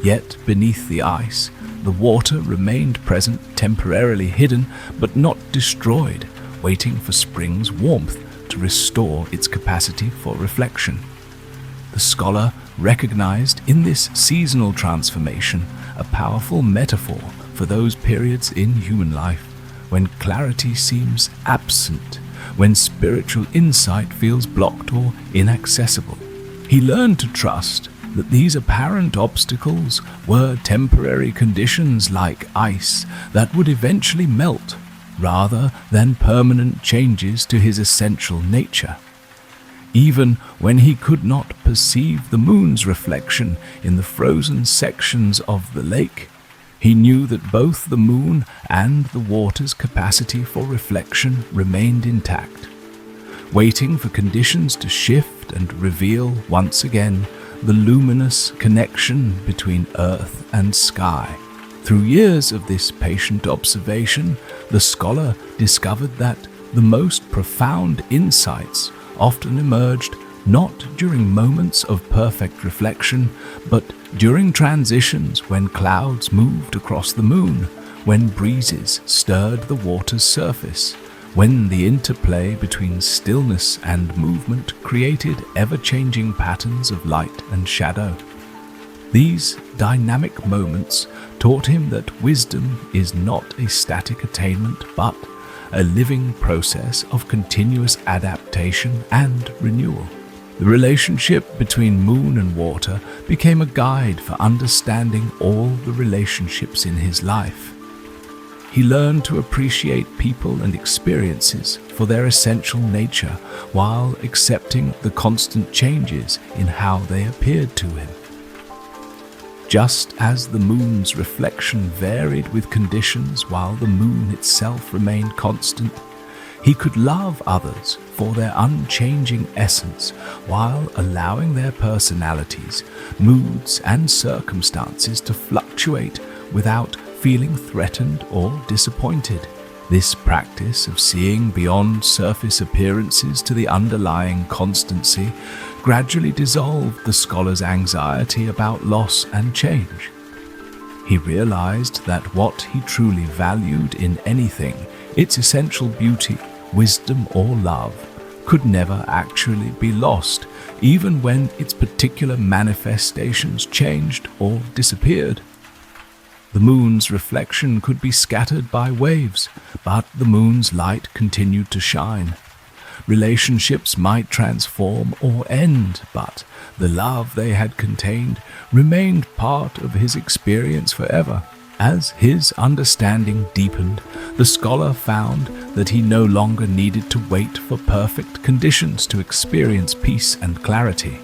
Yet beneath the ice, the water remained present, temporarily hidden but not destroyed, waiting for spring's warmth to restore its capacity for reflection. The scholar recognized in this seasonal transformation a powerful metaphor for those periods in human life when clarity seems absent, when spiritual insight feels blocked or inaccessible. He learned to trust that these apparent obstacles were temporary conditions like ice that would eventually melt, rather than permanent changes to his essential nature. Even when he could not perceive the moon's reflection in the frozen sections of the lake, he knew that both the moon and the water's capacity for reflection remained intact, waiting for conditions to shift and reveal once again the luminous connection between earth and sky. Through years of this patient observation, the scholar discovered that the most profound insights often emerged not during moments of perfect reflection, but during transitions when clouds moved across the moon, when breezes stirred the water's surface, when the interplay between stillness and movement created ever-changing patterns of light and shadow. These dynamic moments taught him that wisdom is not a static attainment, but a living process of continuous adaptation and renewal. The relationship between moon and water became a guide for understanding all the relationships in his life. He learned to appreciate people and experiences for their essential nature while accepting the constant changes in how they appeared to him. Just as the moon's reflection varied with conditions while the moon itself remained constant, he could love others for their unchanging essence while allowing their personalities, moods, and circumstances to fluctuate without feeling threatened or disappointed. This practice of seeing beyond surface appearances to the underlying constancy gradually dissolved the scholar's anxiety about loss and change. He realized that what he truly valued in anything, its essential beauty, wisdom, or love, could never actually be lost, even when its particular manifestations changed or disappeared. The moon's reflection could be scattered by waves, but the moon's light continued to shine. Relationships might transform or end, but the love they had contained remained part of his experience forever. As his understanding deepened, the scholar found that he no longer needed to wait for perfect conditions to experience peace and clarity.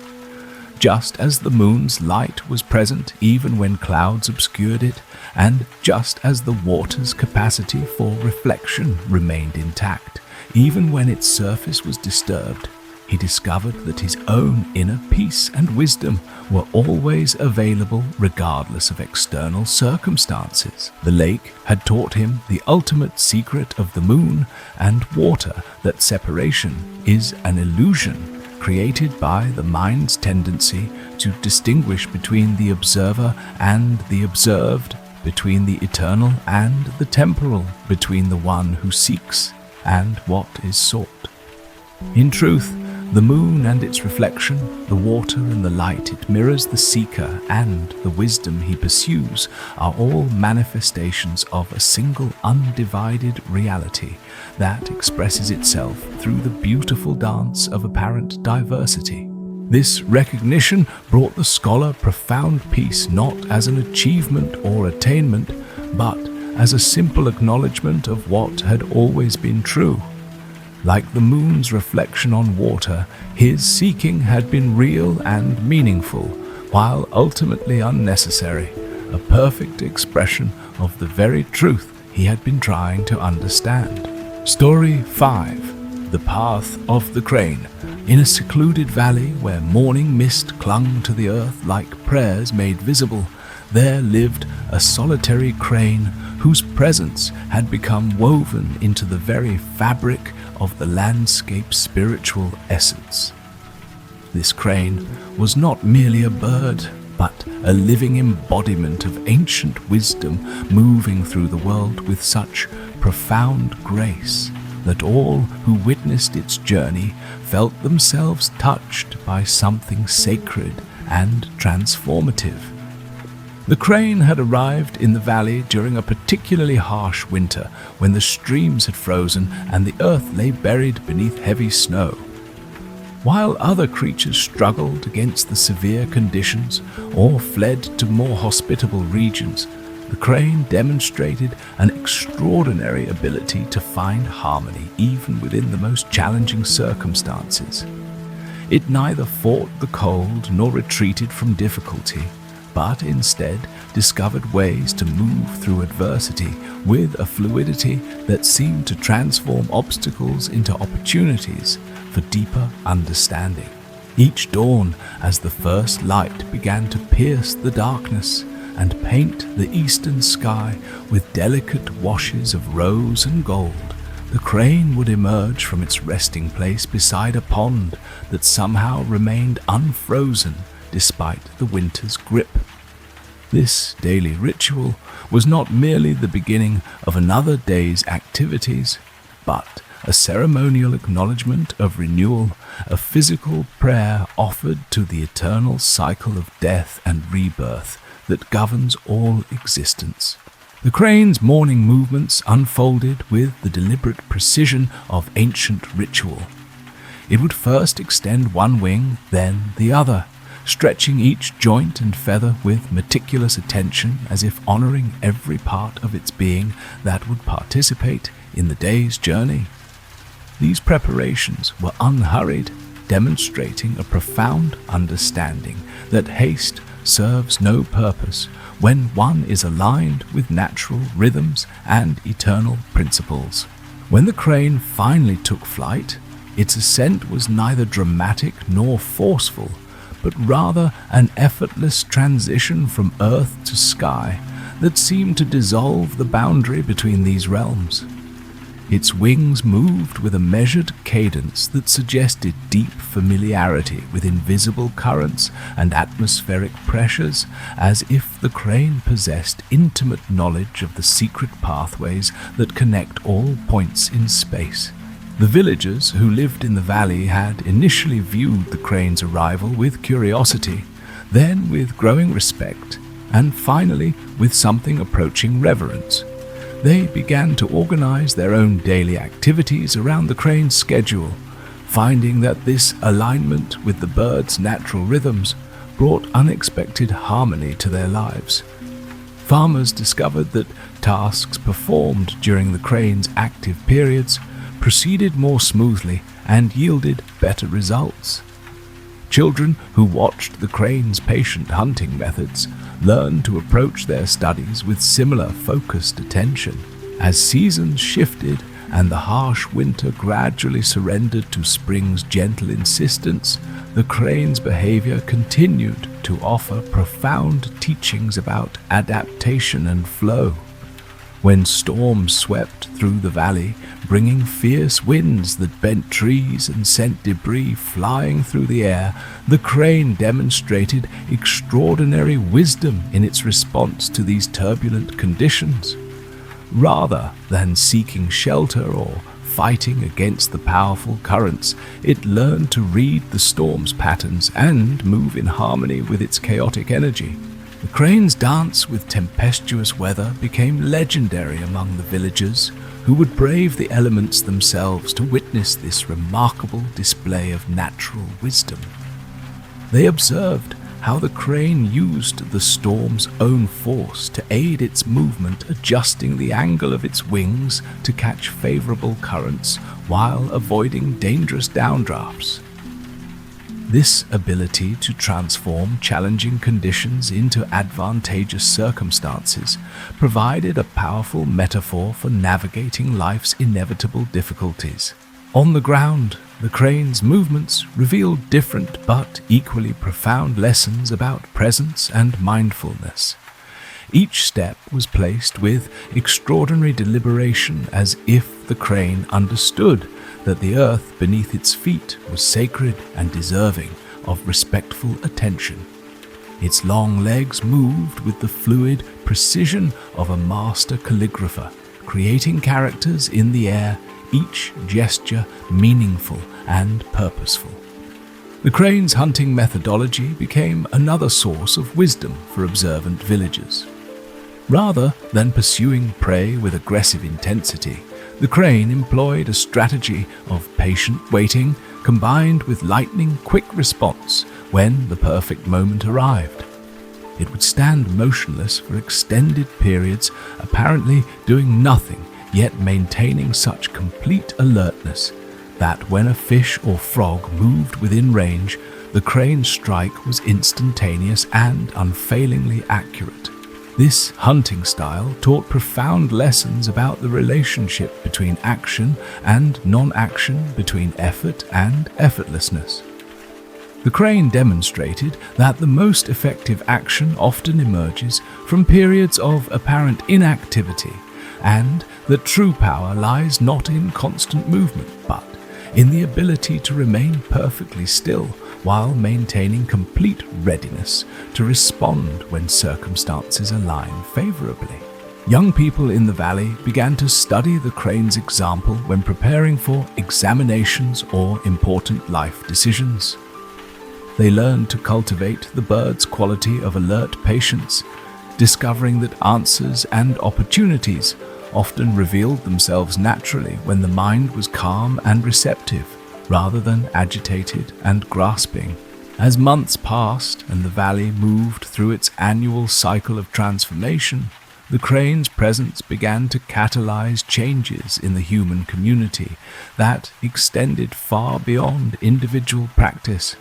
Just as the moon's light was present even when clouds obscured it, and just as the water's capacity for reflection remained intact, even when its surface was disturbed, he discovered that his own inner peace and wisdom were always available regardless of external circumstances. The lake had taught him the ultimate secret of the moon and water, that separation is an illusion created by the mind's tendency to distinguish between the observer and the observed, between the eternal and the temporal, between the one who seeks and what is sought. In truth, the moon and its reflection, the water and the light it mirrors the seeker, and the wisdom he pursues are all manifestations of a single undivided reality that expresses itself through the beautiful dance of apparent diversity. This recognition brought the scholar profound peace, not as an achievement or attainment, but as a simple acknowledgement of what had always been true. Like the moon's reflection on water, his seeking had been real and meaningful, while ultimately unnecessary, a perfect expression of the very truth he had been trying to understand. Story 5. The Path of the Crane. In a secluded valley where morning mist clung to the earth like prayers made visible, there lived a solitary crane whose presence had become woven into the very fabric of the landscape's spiritual essence. This crane was not merely a bird, but a living embodiment of ancient wisdom, moving through the world with such profound grace that all who witnessed its journey felt themselves touched by something sacred and transformative. The crane had arrived in the valley during a particularly harsh winter, when the streams had frozen and the earth lay buried beneath heavy snow. While other creatures struggled against the severe conditions or fled to more hospitable regions, the crane demonstrated an extraordinary ability to find harmony even within the most challenging circumstances. It neither fought the cold nor retreated from difficulty, but instead discovered ways to move through adversity with a fluidity that seemed to transform obstacles into opportunities for deeper understanding. Each dawn, as the first light began to pierce the darkness and paint the eastern sky with delicate washes of rose and gold, the crane would emerge from its resting place beside a pond that somehow remained unfrozen despite the winter's grip. This daily ritual was not merely the beginning of another day's activities, but a ceremonial acknowledgement of renewal, a physical prayer offered to the eternal cycle of death and rebirth that governs all existence. The crane's morning movements unfolded with the deliberate precision of ancient ritual. It would first extend one wing, then the other, stretching each joint and feather with meticulous attention, as if honoring every part of its being that would participate in the day's journey. These preparations were unhurried, demonstrating a profound understanding that haste serves no purpose when one is aligned with natural rhythms and eternal principles. When the crane finally took flight, its ascent was neither dramatic nor forceful, but rather an effortless transition from earth to sky that seemed to dissolve the boundary between these realms. Its wings moved with a measured cadence that suggested deep familiarity with invisible currents and atmospheric pressures, as if the crane possessed intimate knowledge of the secret pathways that connect all points in space. The villagers who lived in the valley had initially viewed the crane's arrival with curiosity, then with growing respect, and finally with something approaching reverence. They began to organize their own daily activities around the crane's schedule, finding that this alignment with the bird's natural rhythms brought unexpected harmony to their lives. Farmers discovered that tasks performed during the crane's active periods proceeded more smoothly and yielded better results. Children who watched the crane's patient hunting methods learned to approach their studies with similar focused attention. As seasons shifted and the harsh winter gradually surrendered to spring's gentle insistence, the crane's behavior continued to offer profound teachings about adaptation and flow. When storms swept through the valley, bringing fierce winds that bent trees and sent debris flying through the air, the crane demonstrated extraordinary wisdom in its response to these turbulent conditions. Rather than seeking shelter or fighting against the powerful currents, it learned to read the storm's patterns and move in harmony with its chaotic energy. The crane's dance with tempestuous weather became legendary among the villagers, who would brave the elements themselves to witness this remarkable display of natural wisdom. They observed how the crane used the storm's own force to aid its movement, adjusting the angle of its wings to catch favorable currents while avoiding dangerous downdrafts. This ability to transform challenging conditions into advantageous circumstances provided a powerful metaphor for navigating life's inevitable difficulties. On the ground, the crane's movements revealed different but equally profound lessons about presence and mindfulness. Each step was placed with extraordinary deliberation, as if the crane understood that the earth beneath its feet was sacred and deserving of respectful attention. Its long legs moved with the fluid precision of a master calligrapher, creating characters in the air, each gesture meaningful and purposeful. The crane's hunting methodology became another source of wisdom for observant villagers. Rather than pursuing prey with aggressive intensity, the crane employed a strategy of patient waiting combined with lightning-quick response when the perfect moment arrived. It would stand motionless for extended periods, apparently doing nothing, yet maintaining such complete alertness that when a fish or frog moved within range, the crane's strike was instantaneous and unfailingly accurate. This hunting style taught profound lessons about the relationship between action and non-action, between effort and effortlessness. The crane demonstrated that the most effective action often emerges from periods of apparent inactivity, and that true power lies not in constant movement, but in the ability to remain perfectly still while maintaining complete readiness to respond when circumstances align favorably. Young people in the valley began to study the crane's example when preparing for examinations or important life decisions. They learned to cultivate the bird's quality of alert patience, discovering that answers and opportunities often revealed themselves naturally when the mind was calm and receptive, rather than agitated and grasping. As months passed and the valley moved through its annual cycle of transformation, the crane's presence began to catalyze changes in the human community that extended far beyond individual practice.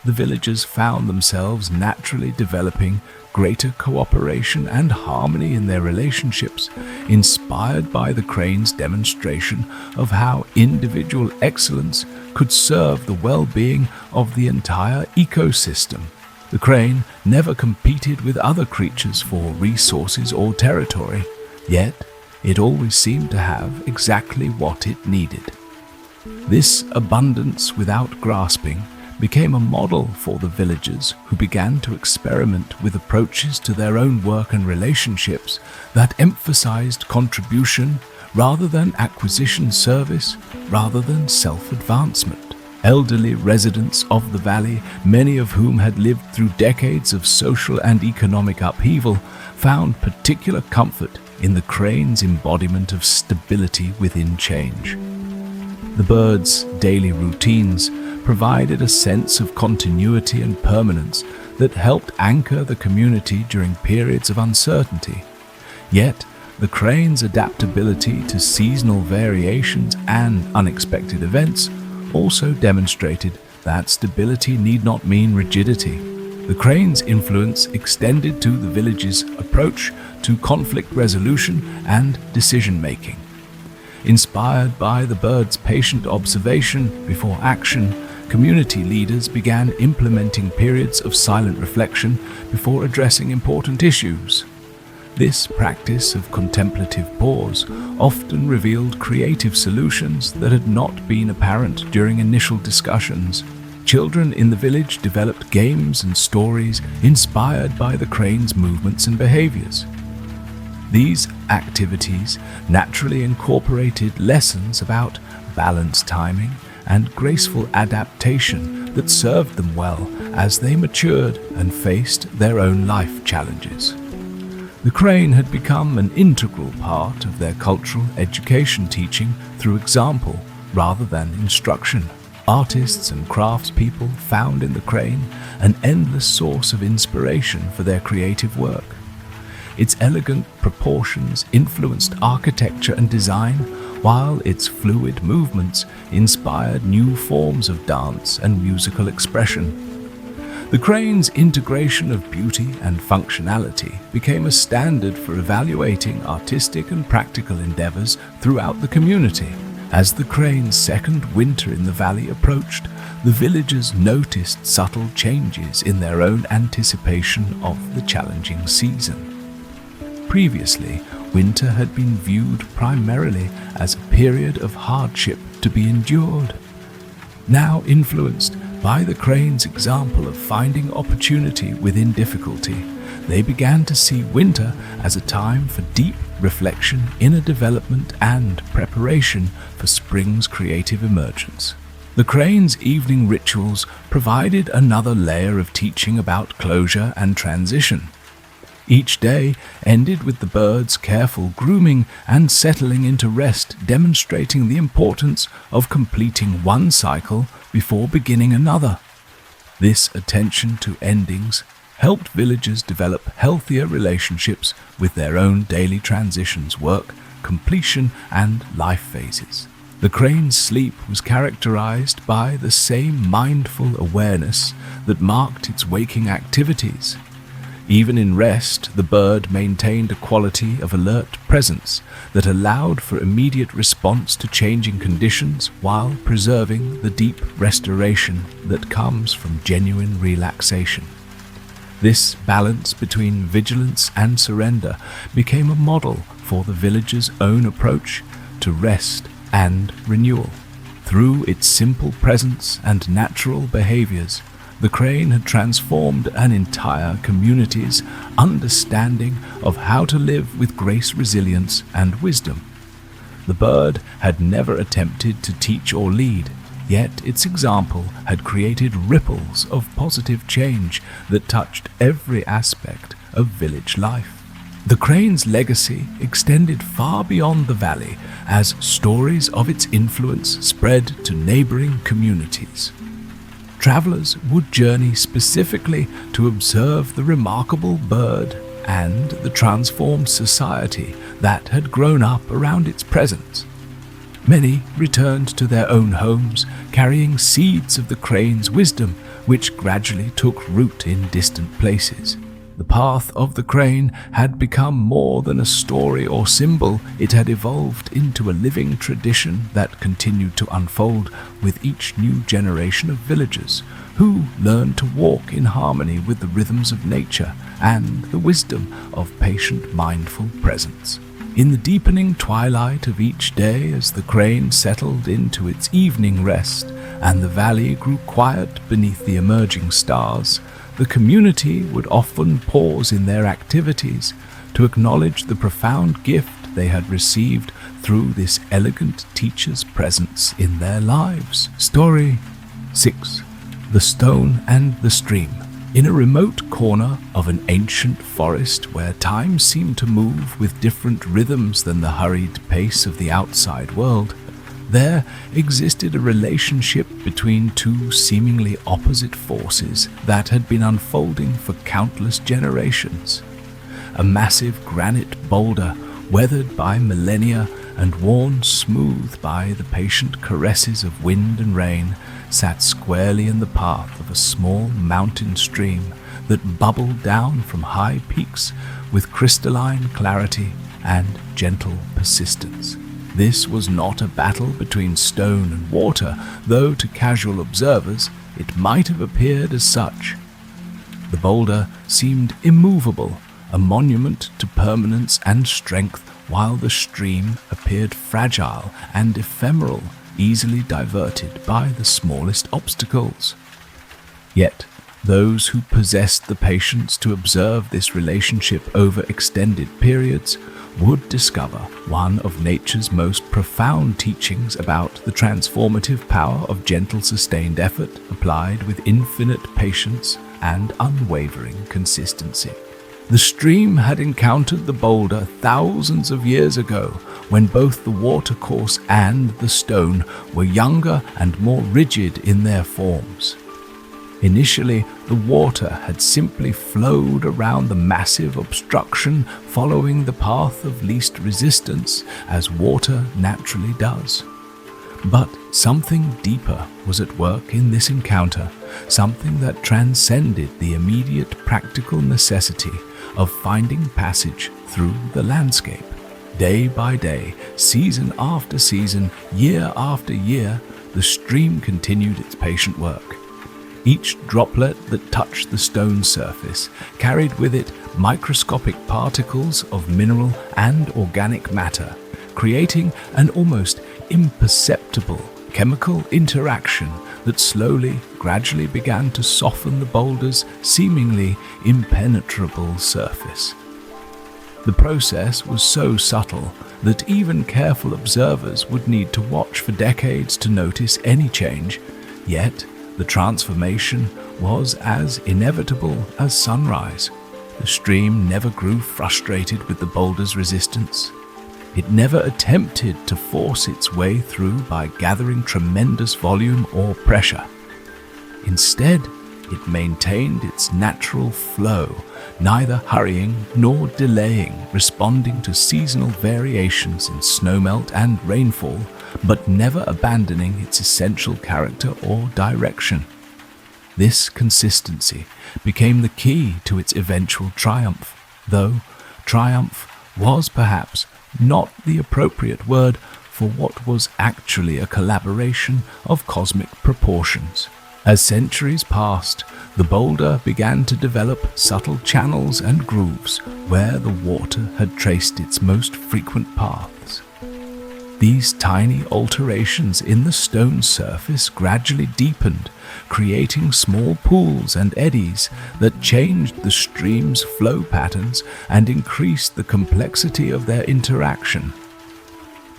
The villagers found themselves naturally developing greater cooperation and harmony in their relationships, inspired by the crane's demonstration of how individual excellence could serve the well-being of the entire ecosystem. The crane never competed with other creatures for resources or territory, yet it always seemed to have exactly what it needed. This abundance without grasping became a model for the villagers, who began to experiment with approaches to their own work and relationships that emphasized contribution rather than acquisition, service rather than self-advancement. Elderly residents of the valley, many of whom had lived through decades of social and economic upheaval, found particular comfort in the crane's embodiment of stability within change. The bird's daily routines provided a sense of continuity and permanence that helped anchor the community during periods of uncertainty. Yet, the crane's adaptability to seasonal variations and unexpected events also demonstrated that stability need not mean rigidity. The crane's influence extended to the village's approach to conflict resolution and decision-making. Inspired by the bird's patient observation before action, community leaders began implementing periods of silent reflection before addressing important issues. This practice of contemplative pause often revealed creative solutions that had not been apparent during initial discussions. Children in the village developed games and stories inspired by the crane's movements and behaviors. These activities naturally incorporated lessons about balanced timing and graceful adaptation that served them well as they matured and faced their own life challenges. The crane had become an integral part of their cultural education, teaching through example rather than instruction. Artists and craftspeople found in the crane an endless source of inspiration for their creative work. Its elegant proportions influenced architecture and design, while its fluid movements inspired new forms of dance and musical expression. The crane's integration of beauty and functionality became a standard for evaluating artistic and practical endeavors throughout the community. As the crane's second winter in the valley approached, the villagers noticed subtle changes in their own anticipation of the challenging season. Previously, winter had been viewed primarily as a period of hardship to be endured. Now influenced by the crane's example of finding opportunity within difficulty, they began to see winter as a time for deep reflection, inner development, and preparation for spring's creative emergence. The crane's evening rituals provided another layer of teaching about closure and transition. Each day ended with the bird's careful grooming and settling into rest, demonstrating the importance of completing one cycle before beginning another. This attention to endings helped villagers develop healthier relationships with their own daily transitions, work, completion, and life phases. The crane's sleep was characterized by the same mindful awareness that marked its waking activities. Even in rest, the bird maintained a quality of alert presence that allowed for immediate response to changing conditions while preserving the deep restoration that comes from genuine relaxation. This balance between vigilance and surrender became a model for the village's own approach to rest and renewal. Through its simple presence and natural behaviors, the crane had transformed an entire community's understanding of how to live with grace, resilience, and wisdom. The bird had never attempted to teach or lead, yet its example had created ripples of positive change that touched every aspect of village life. The crane's legacy extended far beyond the valley as stories of its influence spread to neighboring communities. Travelers would journey specifically to observe the remarkable bird and the transformed society that had grown up around its presence. Many returned to their own homes, carrying seeds of the crane's wisdom, which gradually took root in distant places. The path of the crane had become more than a story or symbol. It had evolved into a living tradition that continued to unfold with each new generation of villagers who learned to walk in harmony with the rhythms of nature and the wisdom of patient, mindful presence. In the deepening twilight of each day, as the crane settled into its evening rest and the valley grew quiet beneath the emerging stars, the community would often pause in their activities to acknowledge the profound gift they had received through this elegant teacher's presence in their lives. Story 6. The Stone and the Stream. In a remote corner of an ancient forest where time seemed to move with different rhythms than the hurried pace of the outside world, there existed a relationship between two seemingly opposite forces that had been unfolding for countless generations. A massive granite boulder, weathered by millennia and worn smooth by the patient caresses of wind and rain, sat squarely in the path of a small mountain stream that bubbled down from high peaks with crystalline clarity and gentle persistence. This was not a battle between stone and water, though to casual observers it might have appeared as such. The boulder seemed immovable, a monument to permanence and strength, while the stream appeared fragile and ephemeral, easily diverted by the smallest obstacles. Yet, those who possessed the patience to observe this relationship over extended periods would discover one of nature's most profound teachings about the transformative power of gentle, sustained effort applied with infinite patience and unwavering consistency. The stream had encountered the boulder thousands of years ago, when both the watercourse and the stone were younger and more rigid in their forms. Initially, the water had simply flowed around the massive obstruction, following the path of least resistance, as water naturally does. But something deeper was at work in this encounter, something that transcended the immediate practical necessity of finding passage through the landscape. Day by day, season after season, year after year, the stream continued its patient work. Each droplet that touched the stone surface carried with it microscopic particles of mineral and organic matter, creating an almost imperceptible chemical interaction that slowly, gradually began to soften the boulder's seemingly impenetrable surface. The process was so subtle that even careful observers would need to watch for decades to notice any change, yet the transformation was as inevitable as sunrise. The stream never grew frustrated with the boulder's resistance. It never attempted to force its way through by gathering tremendous volume or pressure. Instead, it maintained its natural flow, neither hurrying nor delaying, responding to seasonal variations in snowmelt and rainfall, but never abandoning its essential character or direction. This consistency became the key to its eventual triumph, though triumph was perhaps not the appropriate word for what was actually a collaboration of cosmic proportions. As centuries passed, the boulder began to develop subtle channels and grooves where the water had traced its most frequent paths. These tiny alterations in the stone surface gradually deepened, creating small pools and eddies that changed the stream's flow patterns and increased the complexity of their interaction.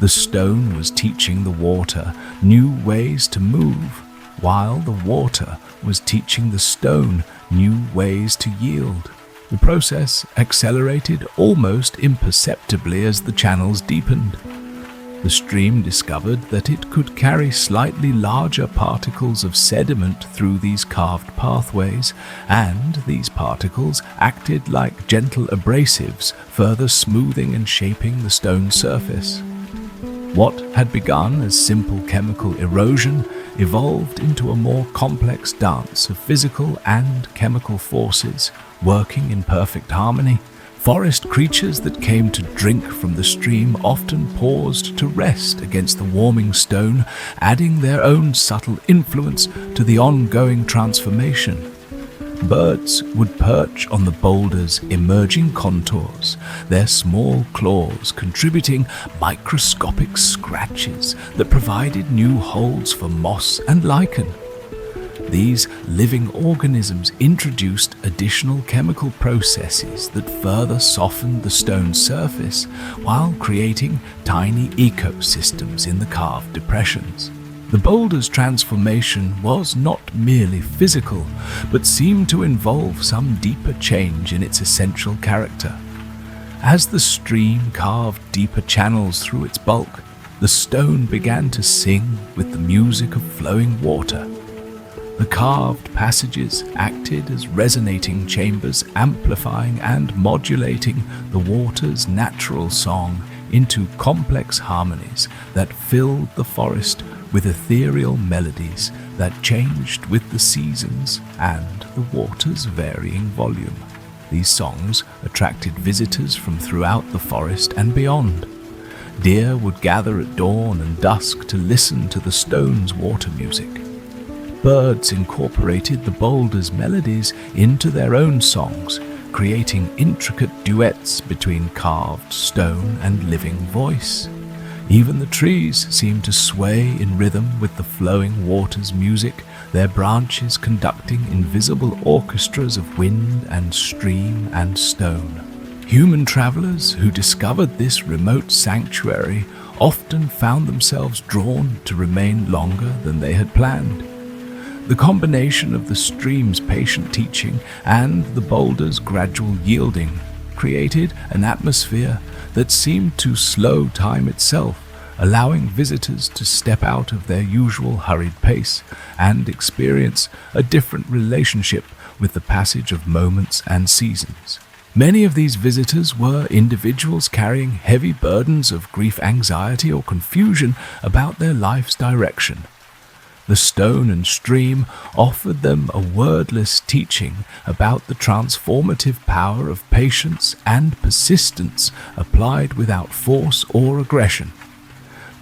The stone was teaching the water new ways to move, while the water was teaching the stone new ways to yield. The process accelerated almost imperceptibly as the channels deepened. The stream discovered that it could carry slightly larger particles of sediment through these carved pathways, and these particles acted like gentle abrasives, further smoothing and shaping the stone surface. What had begun as simple chemical erosion evolved into a more complex dance of physical and chemical forces working in perfect harmony. Forest creatures that came to drink from the stream often paused to rest against the warming stone, adding their own subtle influence to the ongoing transformation. Birds would perch on the boulder's emerging contours, their small claws contributing microscopic scratches that provided new holds for moss and lichen. These living organisms introduced additional chemical processes that further softened the stone's surface while creating tiny ecosystems in the carved depressions. The boulder's transformation was not merely physical, but seemed to involve some deeper change in its essential character. As the stream carved deeper channels through its bulk, the stone began to sing with the music of flowing water. The carved passages acted as resonating chambers, amplifying and modulating the water's natural song into complex harmonies that filled the forest with ethereal melodies that changed with the seasons and the water's varying volume. These songs attracted visitors from throughout the forest and beyond. Deer would gather at dawn and dusk to listen to the stone's water music. Birds incorporated the boulder's melodies into their own songs, creating intricate duets between carved stone and living voice. Even the trees seemed to sway in rhythm with the flowing water's music, their branches conducting invisible orchestras of wind and stream and stone. Human travelers who discovered this remote sanctuary often found themselves drawn to remain longer than they had planned. The combination of the stream's patient teaching and the boulder's gradual yielding created an atmosphere that seemed to slow time itself, allowing visitors to step out of their usual hurried pace and experience a different relationship with the passage of moments and seasons. Many of these visitors were individuals carrying heavy burdens of grief, anxiety, or confusion about their life's direction. The stone and stream offered them a wordless teaching about the transformative power of patience and persistence applied without force or aggression.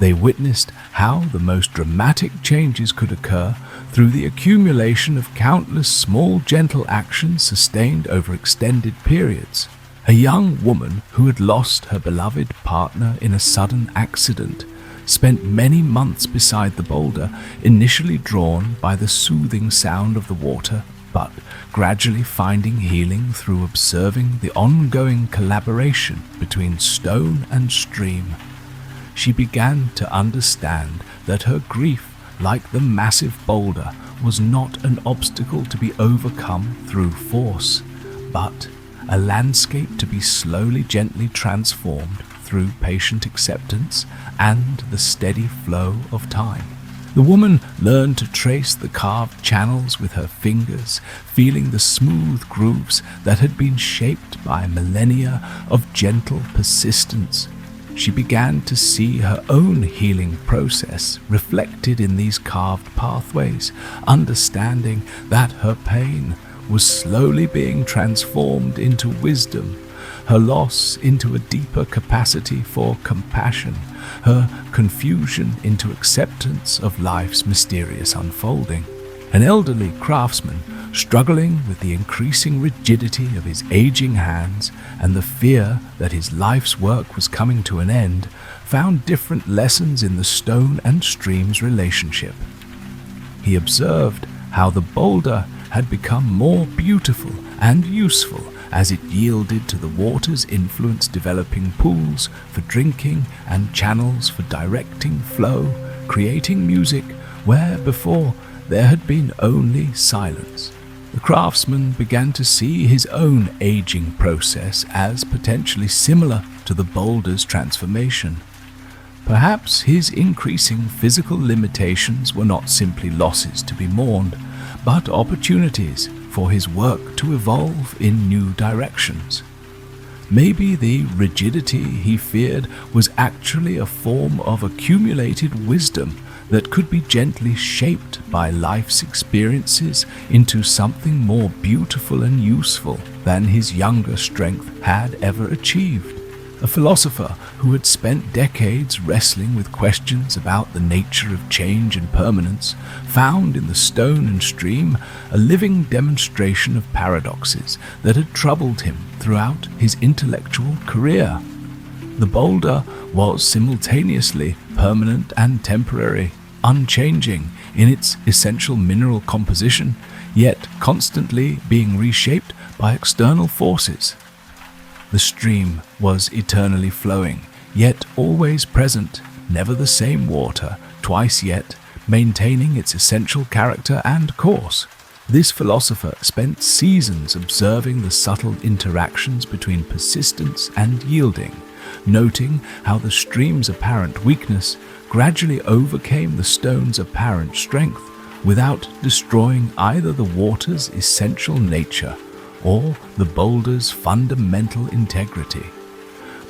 They witnessed how the most dramatic changes could occur through the accumulation of countless small, gentle actions sustained over extended periods. A young woman who had lost her beloved partner in a sudden accident spent many months beside the boulder, initially drawn by the soothing sound of the water, but gradually finding healing through observing the ongoing collaboration between stone and stream. She began to understand that her grief, like the massive boulder, was not an obstacle to be overcome through force, but a landscape to be slowly, gently transformed through patient acceptance and the steady flow of time. The woman learned to trace the carved channels with her fingers, feeling the smooth grooves that had been shaped by millennia of gentle persistence. She began to see her own healing process reflected in these carved pathways, understanding that her pain was slowly being transformed into wisdom, her loss into a deeper capacity for compassion, her confusion into acceptance of life's mysterious unfolding. An elderly craftsman, struggling with the increasing rigidity of his aging hands and the fear that his life's work was coming to an end, found different lessons in the stone and stream's relationship. He observed how the boulder had become more beautiful and useful as it yielded to the water's influence, developing pools for drinking and channels for directing flow, creating music where before there had been only silence. The craftsman began to see his own aging process as potentially similar to the boulder's transformation. Perhaps his increasing physical limitations were not simply losses to be mourned, but opportunities for his work to evolve in new directions. Maybe the rigidity he feared was actually a form of accumulated wisdom that could be gently shaped by life's experiences into something more beautiful and useful than his younger strength had ever achieved. A philosopher who had spent decades wrestling with questions about the nature of change and permanence found in the stone and stream a living demonstration of paradoxes that had troubled him throughout his intellectual career. The boulder was simultaneously permanent and temporary, unchanging in its essential mineral composition, yet constantly being reshaped by external forces. The stream was eternally flowing, yet always present, never the same water, twice yet, maintaining its essential character and course. This philosopher spent seasons observing the subtle interactions between persistence and yielding, noting how the stream's apparent weakness gradually overcame the stone's apparent strength without destroying either the water's essential nature or the boulder's fundamental integrity.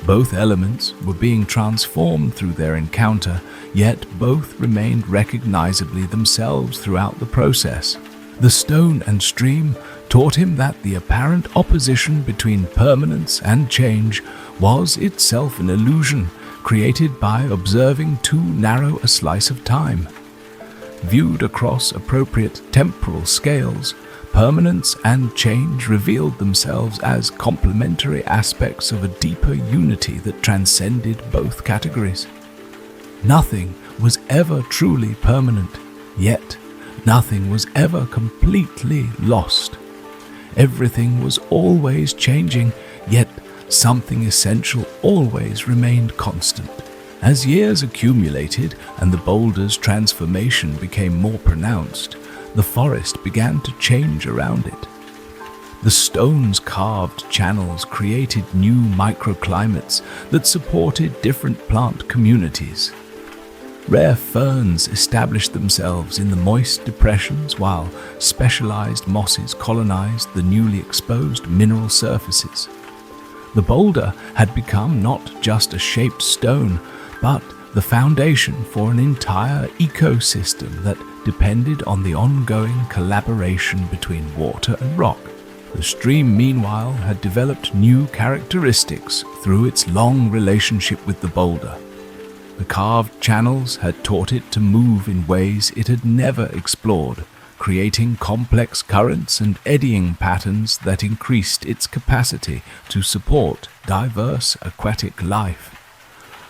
Both elements were being transformed through their encounter, yet both remained recognizably themselves throughout the process. The stone and stream taught him that the apparent opposition between permanence and change was itself an illusion created by observing too narrow a slice of time. Viewed across appropriate temporal scales, permanence and change revealed themselves as complementary aspects of a deeper unity that transcended both categories. Nothing was ever truly permanent, yet nothing was ever completely lost. Everything was always changing, yet something essential always remained constant. As years accumulated and the boulder's transformation became more pronounced, the forest began to change around it. The stone's carved channels created new microclimates that supported different plant communities. Rare ferns established themselves in the moist depressions, while specialized mosses colonized the newly exposed mineral surfaces. The boulder had become not just a shaped stone, but the foundation for an entire ecosystem that depended on the ongoing collaboration between water and rock. The stream, meanwhile, had developed new characteristics through its long relationship with the boulder. The carved channels had taught it to move in ways it had never explored, creating complex currents and eddying patterns that increased its capacity to support diverse aquatic life.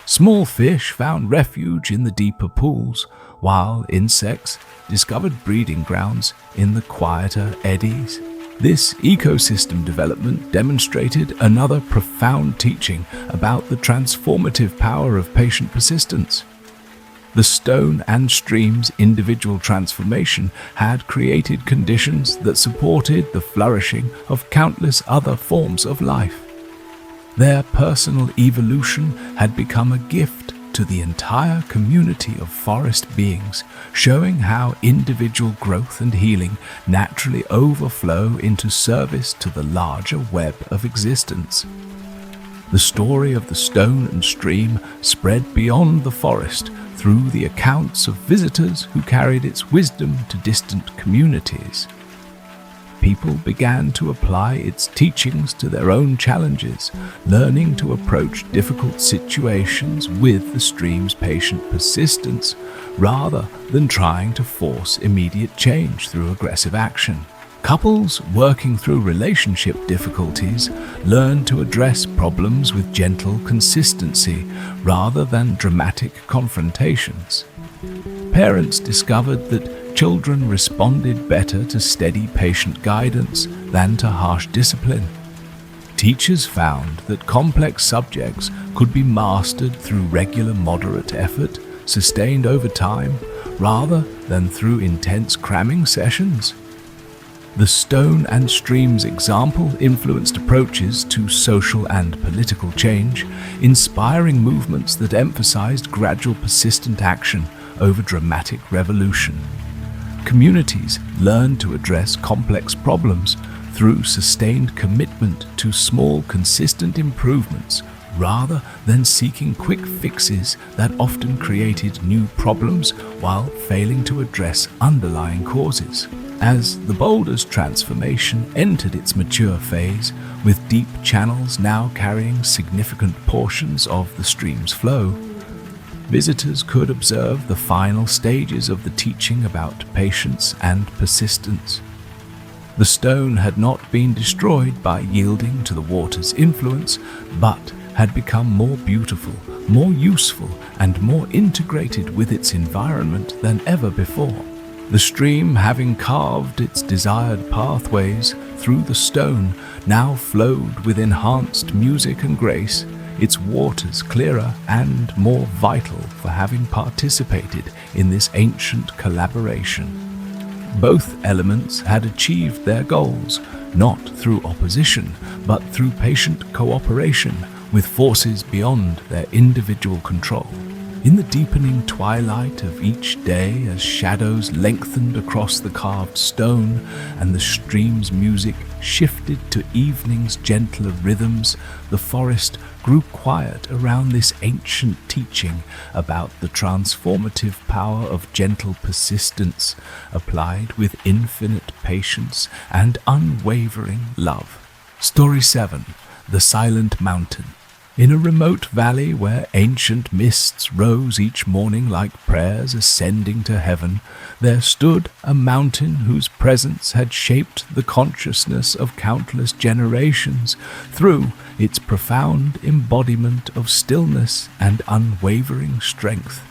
Small fish found refuge in the deeper pools, while insects discovered breeding grounds in the quieter eddies. This ecosystem development demonstrated another profound teaching about the transformative power of patient persistence. The stone and stream's individual transformation had created conditions that supported the flourishing of countless other forms of life. Their personal evolution had become a gift to the entire community of forest beings, showing how individual growth and healing naturally overflow into service to the larger web of existence. The story of the stone and stream spread beyond the forest through the accounts of visitors who carried its wisdom to distant communities. People began to apply its teachings to their own challenges, learning to approach difficult situations with the stream's patient persistence, rather than trying to force immediate change through aggressive action. Couples working through relationship difficulties learned to address problems with gentle consistency rather than dramatic confrontations. Parents discovered that children responded better to steady patient guidance than to harsh discipline. Teachers found that complex subjects could be mastered through regular moderate effort, sustained over time, rather than through intense cramming sessions. The stone and stream's example influenced approaches to social and political change, inspiring movements that emphasized gradual persistent action over dramatic revolution. Communities learn to address complex problems through sustained commitment to small, consistent improvements rather than seeking quick fixes that often created new problems while failing to address underlying causes. As the boulder's transformation entered its mature phase, with deep channels now carrying significant portions of the stream's flow. Visitors could observe the final stages of the teaching about patience and persistence. The stone had not been destroyed by yielding to the water's influence, but had become more beautiful, more useful, and more integrated with its environment than ever before. The stream, having carved its desired pathways through the stone, now flowed with enhanced music and grace, its waters clearer and more vital for having participated in this ancient collaboration. Both elements had achieved their goals, not through opposition, but through patient cooperation with forces beyond their individual control. In the deepening twilight of each day, as shadows lengthened across the carved stone and the stream's music shifted to evening's gentler rhythms, the forest grew quiet around this ancient teaching about the transformative power of gentle persistence applied with infinite patience and unwavering love. Story 7. The Silent Mountain. In a remote valley where ancient mists rose each morning like prayers ascending to heaven, there stood a mountain whose presence had shaped the consciousness of countless generations through its profound embodiment of stillness and unwavering strength.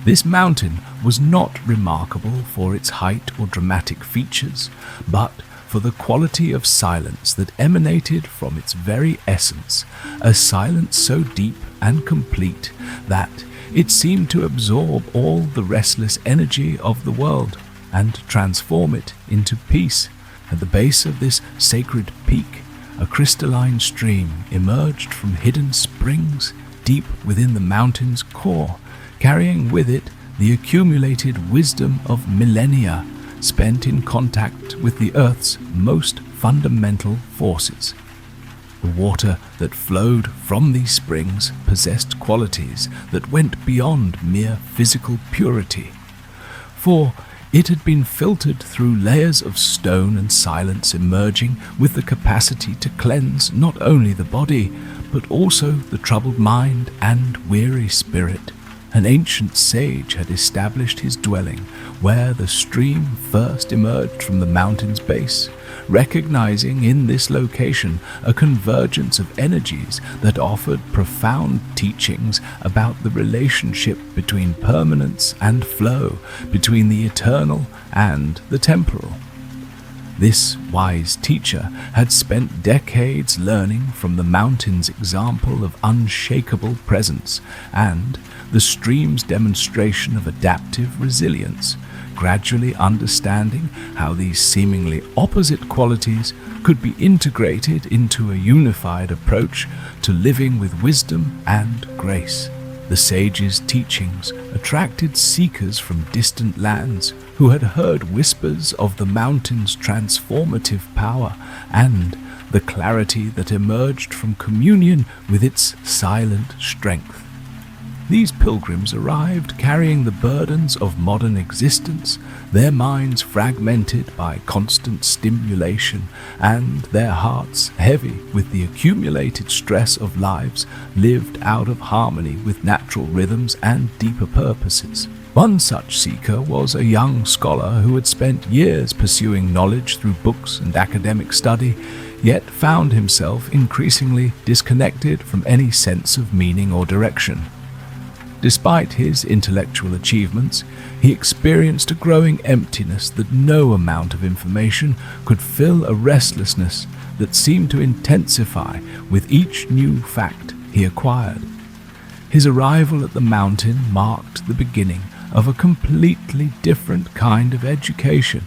This mountain was not remarkable for its height or dramatic features, but for the quality of silence that emanated from its very essence, a silence so deep and complete that it seemed to absorb all the restless energy of the world and transform it into peace. At the base of this sacred peak, a crystalline stream emerged from hidden springs deep within the mountain's core, carrying with it the accumulated wisdom of millennia spent in contact with the Earth's most fundamental forces. The water that flowed from these springs possessed qualities that went beyond mere physical purity, for it had been filtered through layers of stone and silence, emerging with the capacity to cleanse not only the body, but also the troubled mind and weary spirit. An ancient sage had established his dwelling where the stream first emerged from the mountain's base, recognizing in this location a convergence of energies that offered profound teachings about the relationship between permanence and flow, between the eternal and the temporal. This wise teacher had spent decades learning from the mountain's example of unshakable presence and the stream's demonstration of adaptive resilience, gradually understanding how these seemingly opposite qualities could be integrated into a unified approach to living with wisdom and grace. The sage's teachings attracted seekers from distant lands who had heard whispers of the mountain's transformative power and the clarity that emerged from communion with its silent strength. These pilgrims arrived carrying the burdens of modern existence, their minds fragmented by constant stimulation and their hearts heavy with the accumulated stress of lives lived out of harmony with natural rhythms and deeper purposes. One such seeker was a young scholar who had spent years pursuing knowledge through books and academic study, yet found himself increasingly disconnected from any sense of meaning or direction. Despite his intellectual achievements, he experienced a growing emptiness that no amount of information could fill, a restlessness that seemed to intensify with each new fact he acquired. His arrival at the mountain marked the beginning of a completely different kind of education,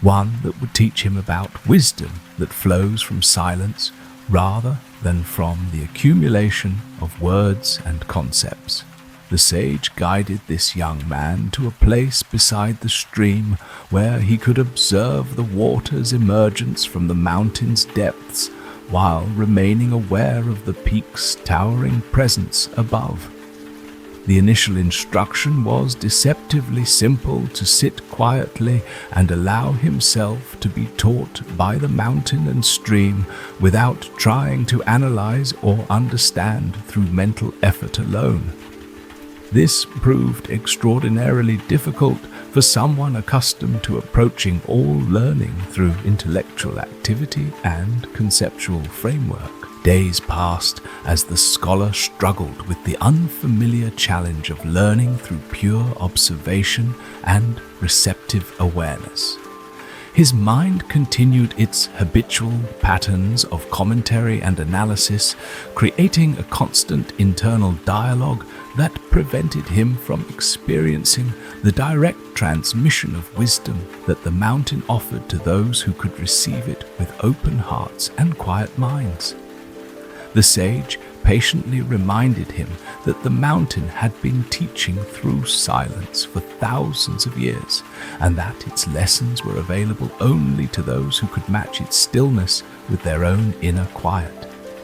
one that would teach him about wisdom that flows from silence rather than from the accumulation of words and concepts. The sage guided this young man to a place beside the stream where he could observe the water's emergence from the mountain's depths while remaining aware of the peak's towering presence above. The initial instruction was deceptively simple: to sit quietly and allow himself to be taught by the mountain and stream without trying to analyze or understand through mental effort alone. This proved extraordinarily difficult for someone accustomed to approaching all learning through intellectual activity and conceptual framework. Days passed as the scholar struggled with the unfamiliar challenge of learning through pure observation and receptive awareness. His mind continued its habitual patterns of commentary and analysis, creating a constant internal dialogue that prevented him from experiencing the direct transmission of wisdom that the mountain offered to those who could receive it with open hearts and quiet minds. The sage patiently reminded him that the mountain had been teaching through silence for thousands of years, and that its lessons were available only to those who could match its stillness with their own inner quiet.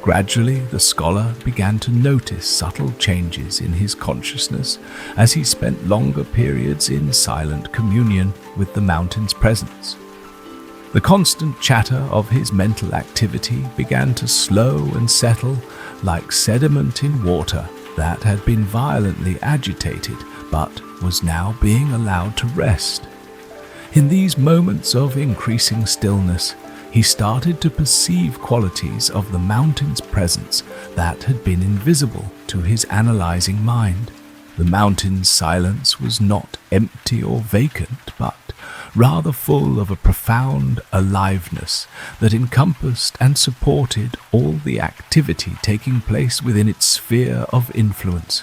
Gradually, the scholar began to notice subtle changes in his consciousness as he spent longer periods in silent communion with the mountain's presence. The constant chatter of his mental activity began to slow and settle like sediment in water that had been violently agitated but was now being allowed to rest. In these moments of increasing stillness, he started to perceive qualities of the mountain's presence that had been invisible to his analyzing mind. The mountain's silence was not empty or vacant, but rather full of a profound aliveness that encompassed and supported all the activity taking place within its sphere of influence.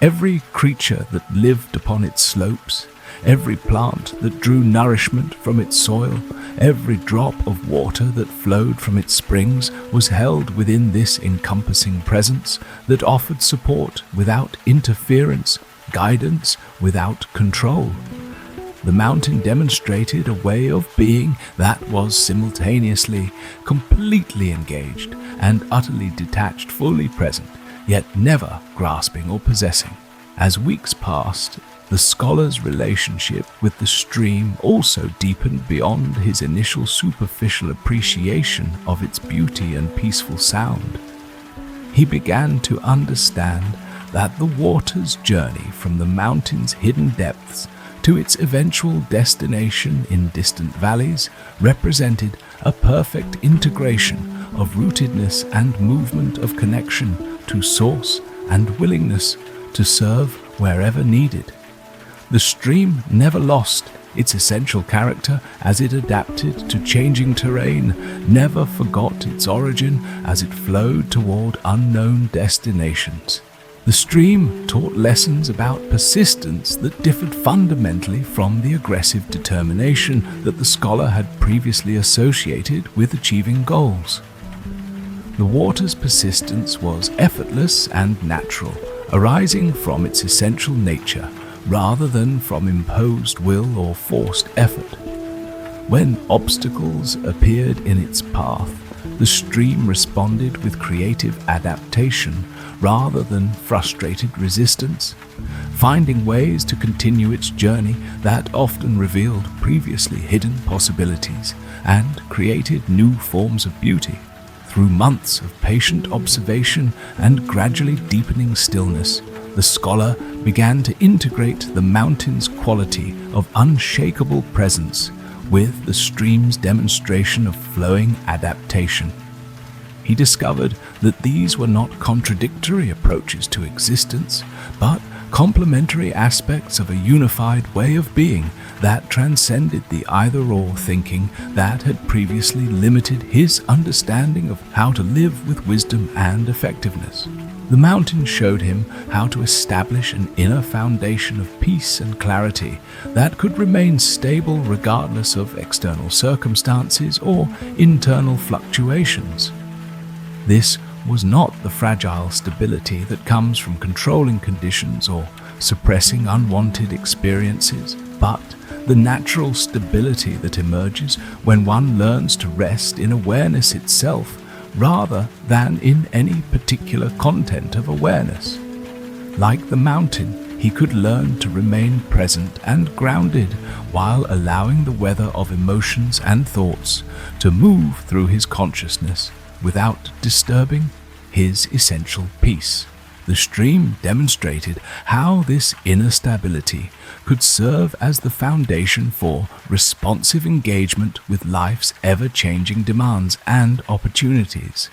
Every creature that lived upon its slopes, every plant that drew nourishment from its soil, every drop of water that flowed from its springs was held within this encompassing presence that offered support without interference, guidance without control. The mountain demonstrated a way of being that was simultaneously completely engaged and utterly detached, fully present, yet never grasping or possessing. As weeks passed, the scholar's relationship with the stream also deepened beyond his initial superficial appreciation of its beauty and peaceful sound. He began to understand that the water's journey from the mountain's hidden depths to its eventual destination in distant valleys represented a perfect integration of rootedness and movement of connection to source and willingness to serve wherever needed. The stream never lost its essential character as it adapted to changing terrain, never forgot its origin as it flowed toward unknown destinations. The stream taught lessons about persistence that differed fundamentally from the aggressive determination that the scholar had previously associated with achieving goals. The water's persistence was effortless and natural, arising from its essential nature rather than from imposed will or forced effort. When obstacles appeared in its path, the stream responded with creative adaptation rather than frustrated resistance, finding ways to continue its journey that often revealed previously hidden possibilities and created new forms of beauty. Through months of patient observation and gradually deepening stillness, the scholar began to integrate the mountain's quality of unshakable presence with the stream's demonstration of flowing adaptation. He discovered that these were not contradictory approaches to existence, but complementary aspects of a unified way of being that transcended the either-or thinking that had previously limited his understanding of how to live with wisdom and effectiveness. The mountain showed him how to establish an inner foundation of peace and clarity that could remain stable regardless of external circumstances or internal fluctuations. This was not the fragile stability that comes from controlling conditions or suppressing unwanted experiences, but the natural stability that emerges when one learns to rest in awareness itself rather than in any particular content of awareness. Like the mountain, he could learn to remain present and grounded while allowing the weather of emotions and thoughts to move through his consciousness without disturbing his essential peace. The stream demonstrated how this inner stability could serve as the foundation for responsive engagement with life's ever-changing demands and opportunities.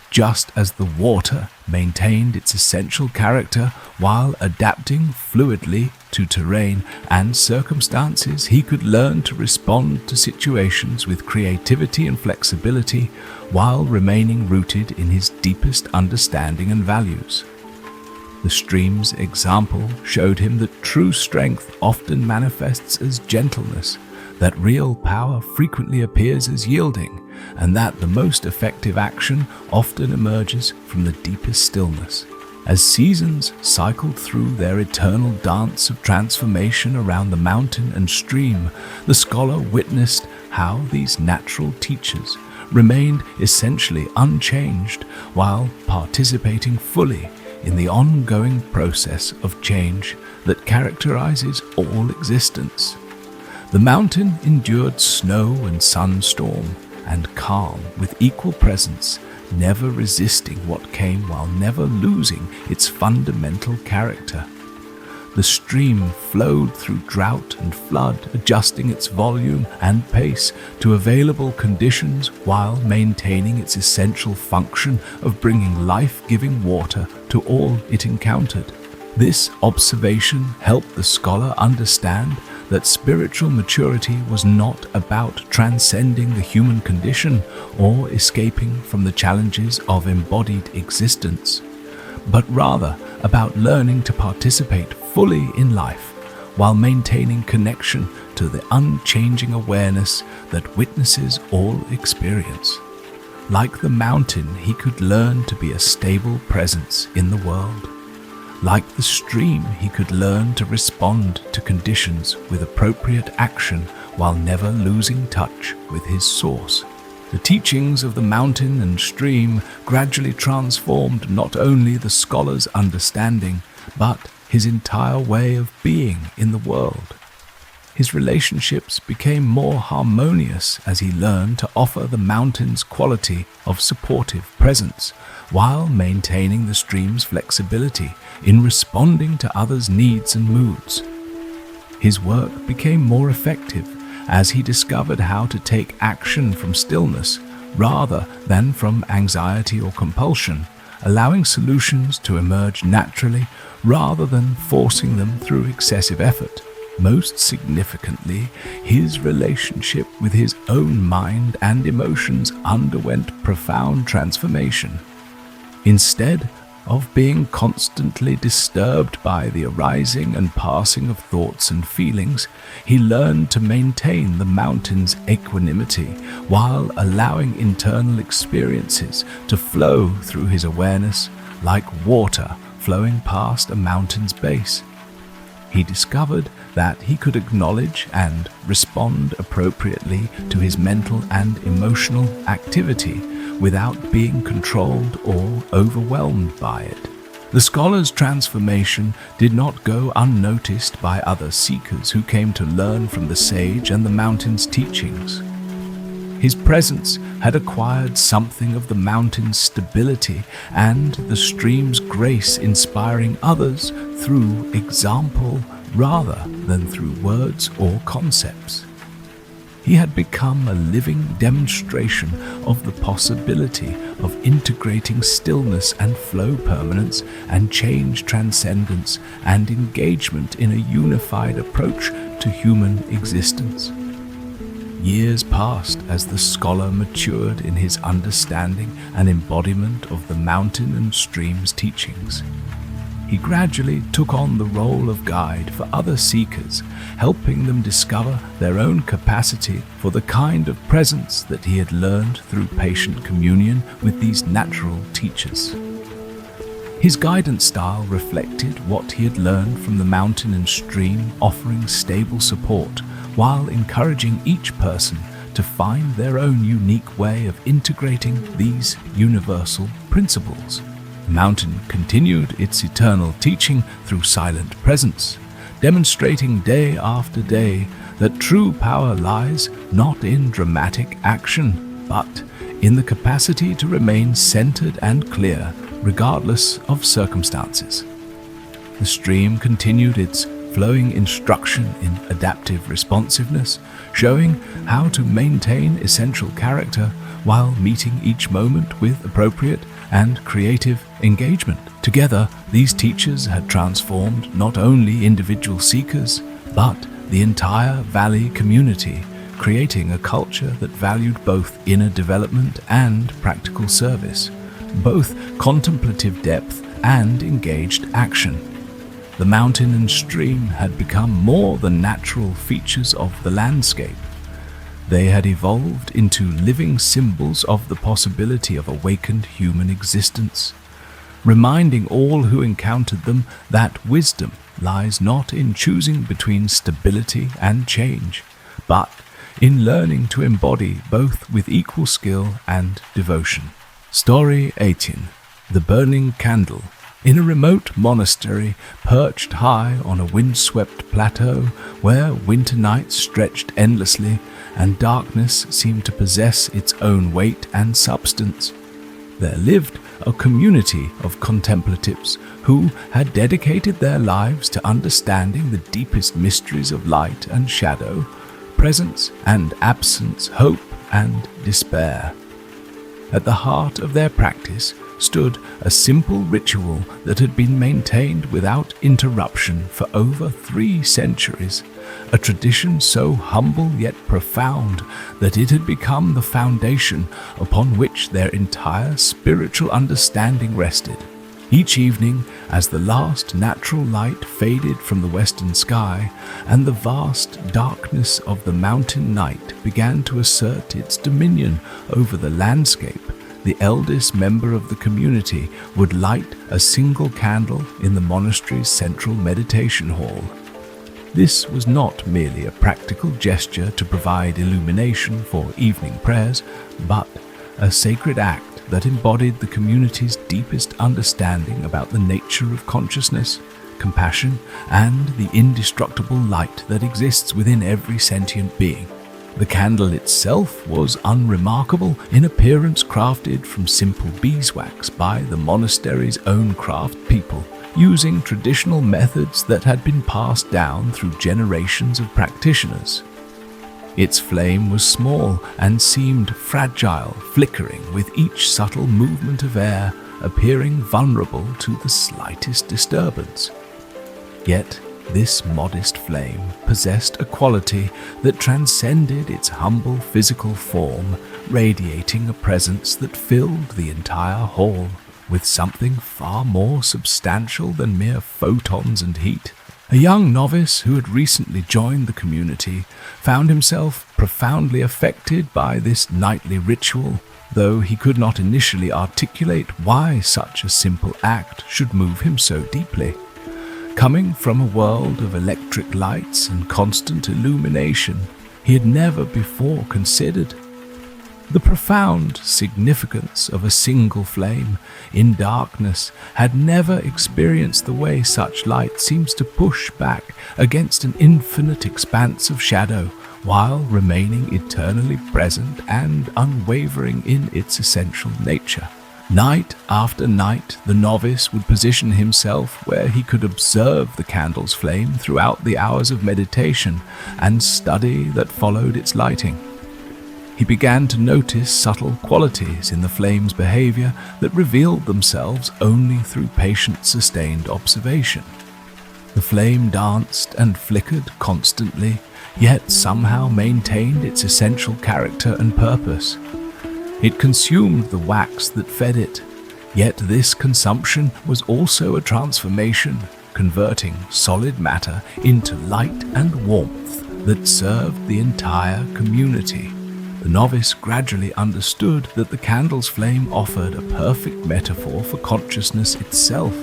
Just as the water maintained its essential character while adapting fluidly to terrain and circumstances, he could learn to respond to situations with creativity and flexibility while remaining rooted in his deepest understanding and values. The stream's example showed him that true strength often manifests as gentleness, that real power frequently appears as yielding, and that the most effective action often emerges from the deepest stillness. As seasons cycled through their eternal dance of transformation around the mountain and stream, the scholar witnessed how these natural teachers remained essentially unchanged while participating fully in the ongoing process of change that characterizes all existence. The mountain endured snow and sunstorm and calm with equal presence, never resisting what came while never losing its fundamental character. The stream flowed through drought and flood, adjusting its volume and pace to available conditions while maintaining its essential function of bringing life-giving water to all it encountered. This observation helped the scholar understand that spiritual maturity was not about transcending the human condition or escaping from the challenges of embodied existence, but rather about learning to participate fully in life while maintaining connection to the unchanging awareness that witnesses all experience. Like the mountain, he could learn to be a stable presence in the world. Like the stream, he could learn to respond to conditions with appropriate action while never losing touch with his source. The teachings of the mountain and stream gradually transformed not only the scholar's understanding, but his entire way of being in the world. His relationships became more harmonious as he learned to offer the mountain's quality of supportive presence while maintaining the stream's flexibility in responding to others' needs and moods. His work became more effective as he discovered how to take action from stillness rather than from anxiety or compulsion, allowing solutions to emerge naturally rather than forcing them through excessive effort. Most significantly, his relationship with his own mind and emotions underwent profound transformation. Instead of being constantly disturbed by the arising and passing of thoughts and feelings, he learned to maintain the mountain's equanimity while allowing internal experiences to flow through his awareness like water flowing past a mountain's base. He discovered that he could acknowledge and respond appropriately to his mental and emotional activity without being controlled or overwhelmed by it. The scholar's transformation did not go unnoticed by other seekers who came to learn from the sage and the mountain's teachings. His presence had acquired something of the mountain's stability and the stream's grace, inspiring others through example rather than through words or concepts. He had become a living demonstration of the possibility of integrating stillness and flow permanence and change transcendence and engagement in a unified approach to human existence. Years passed as the scholar matured in his understanding and embodiment of the mountain and stream's teachings. He gradually took on the role of guide for other seekers, helping them discover their own capacity for the kind of presence that he had learned through patient communion with these natural teachers. His guidance style reflected what he had learned from the mountain and stream, offering stable support while encouraging each person to find their own unique way of integrating these universal principles. The mountain continued its eternal teaching through silent presence, demonstrating day after day that true power lies not in dramatic action, but in the capacity to remain centered and clear regardless of circumstances. The stream continued its flowing instruction in adaptive responsiveness, showing how to maintain essential character while meeting each moment with appropriate and creative engagement. Together, these teachers had transformed not only individual seekers, but the entire valley community, creating a culture that valued both inner development and practical service, both contemplative depth and engaged action. The mountain and stream had become more than natural features of the landscape. They had evolved into living symbols of the possibility of awakened human existence, reminding all who encountered them that wisdom lies not in choosing between stability and change, but in learning to embody both with equal skill and devotion. Story 18. The Burning Candle. In a remote monastery perched high on a windswept plateau where winter nights stretched endlessly and darkness seemed to possess its own weight and substance, there lived a community of contemplatives who had dedicated their lives to understanding the deepest mysteries of light and shadow, presence and absence, hope and despair. At the heart of their practice stood a simple ritual that had been maintained without interruption for over 3 centuries, a tradition so humble yet profound that it had become the foundation upon which their entire spiritual understanding rested. Each evening, as the last natural light faded from the western sky and the vast darkness of the mountain night began to assert its dominion over the landscape, the eldest member of the community would light a single candle in the monastery's central meditation hall. This was not merely a practical gesture to provide illumination for evening prayers, but a sacred act that embodied the community's deepest understanding about the nature of consciousness, compassion, and the indestructible light that exists within every sentient being. The candle itself was unremarkable in appearance, crafted from simple beeswax by the monastery's own craft people, using traditional methods that had been passed down through generations of practitioners. Its flame was small and seemed fragile, flickering with each subtle movement of air, appearing vulnerable to the slightest disturbance. Yet, this modest flame possessed a quality that transcended its humble physical form, radiating a presence that filled the entire hall with something far more substantial than mere photons and heat. A young novice who had recently joined the community found himself profoundly affected by this nightly ritual, though he could not initially articulate why such a simple act should move him so deeply. Coming from a world of electric lights and constant illumination, he had never before considered the profound significance of a single flame in darkness, had never experienced the way such light seems to push back against an infinite expanse of shadow while remaining eternally present and unwavering in its essential nature. Night after night, the novice would position himself where he could observe the candle's flame throughout the hours of meditation and study that followed its lighting. He began to notice subtle qualities in the flame's behavior that revealed themselves only through patient, sustained observation. The flame danced and flickered constantly, yet somehow maintained its essential character and purpose. It consumed the wax that fed it, yet this consumption was also a transformation, converting solid matter into light and warmth that served the entire community. The novice gradually understood that the candle's flame offered a perfect metaphor for consciousness itself.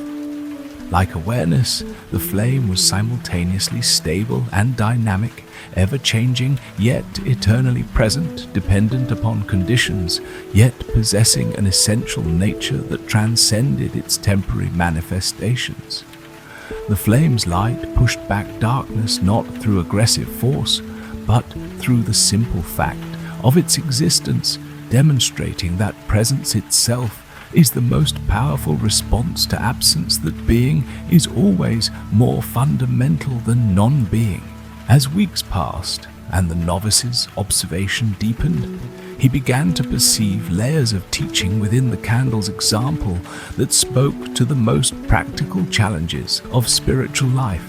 Like awareness, the flame was simultaneously stable and dynamic, ever-changing yet eternally present, dependent upon conditions, yet possessing an essential nature that transcended its temporary manifestations. The flame's light pushed back darkness not through aggressive force, but through the simple fact of its existence, demonstrating that presence itself is the most powerful response to absence, that being is always more fundamental than non-being. As weeks passed and the novice's observation deepened, he began to perceive layers of teaching within the candle's example that spoke to the most practical challenges of spiritual life.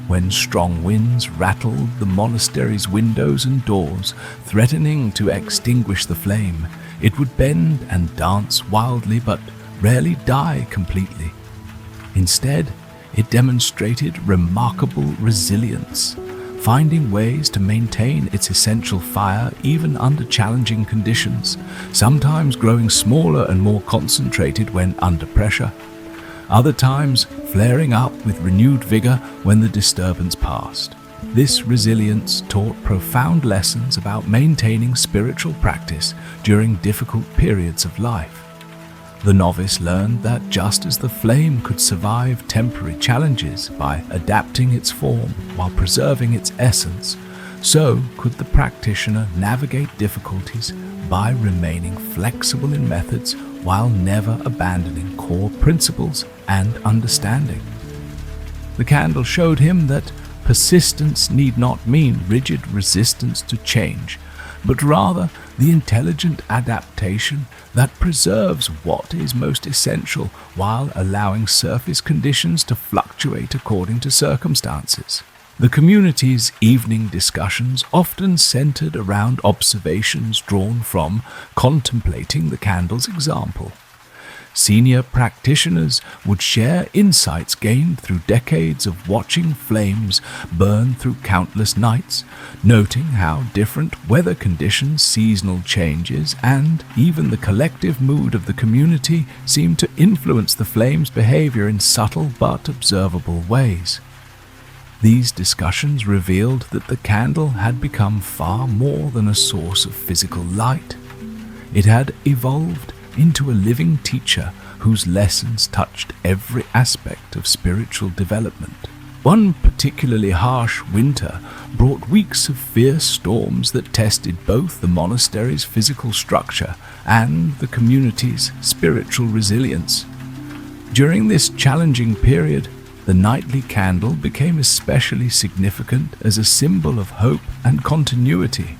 When strong winds rattled the monastery's windows and doors, threatening to extinguish the flame, it would bend and dance wildly but rarely die completely. Instead, it demonstrated remarkable resilience, finding ways to maintain its essential fire even under challenging conditions, sometimes growing smaller and more concentrated when under pressure, other times flaring up with renewed vigor when the disturbance passed. This resilience taught profound lessons about maintaining spiritual practice during difficult periods of life. The novice learned that just as the flame could survive temporary challenges by adapting its form while preserving its essence, so could the practitioner navigate difficulties by remaining flexible in methods while never abandoning core principles and understanding. The candle showed him that persistence need not mean rigid resistance to change, but rather the intelligent adaptation that preserves what is most essential while allowing surface conditions to fluctuate according to circumstances. The community's evening discussions often centered around observations drawn from contemplating the candle's example. Senior practitioners would share insights gained through decades of watching flames burn through countless nights, noting how different weather conditions, seasonal changes, and even the collective mood of the community seemed to influence the flame's behavior in subtle but observable ways. These discussions revealed that the candle had become far more than a source of physical light. It had evolved into a living teacher whose lessons touched every aspect of spiritual development. One particularly harsh winter brought weeks of fierce storms that tested both the monastery's physical structure and the community's spiritual resilience. During this challenging period, the nightly candle became especially significant as a symbol of hope and continuity.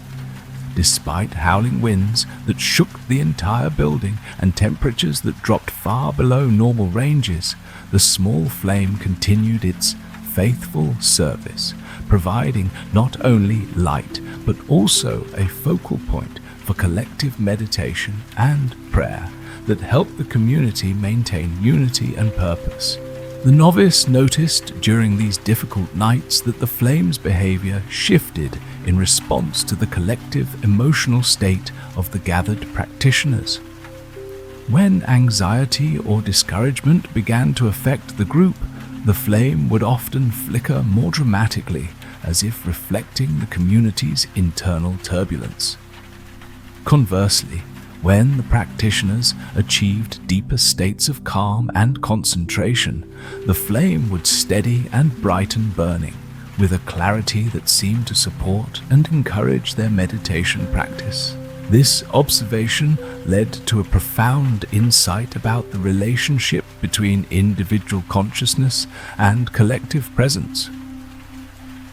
Despite howling winds that shook the entire building and temperatures that dropped far below normal ranges, the small flame continued its faithful service, providing not only light but also a focal point for collective meditation and prayer that helped the community maintain unity and purpose. The novice noticed during these difficult nights that the flame's behavior shifted in response to the collective emotional state of the gathered practitioners. When anxiety or discouragement began to affect the group, the flame would often flicker more dramatically, as if reflecting the community's internal turbulence. Conversely, when the practitioners achieved deeper states of calm and concentration, the flame would steady and brighten burning, with a clarity that seemed to support and encourage their meditation practice. This observation led to a profound insight about the relationship between individual consciousness and collective presence.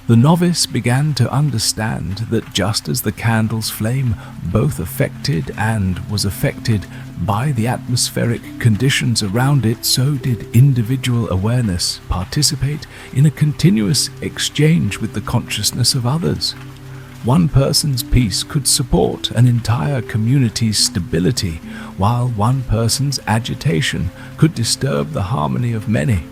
The novice began to understand that just as the candle's flame both affected and was affected by the atmospheric conditions around it, so did individual awareness participate in a continuous exchange with the consciousness of others. One person's peace could support an entire community's stability, while one person's agitation could disturb the harmony of many.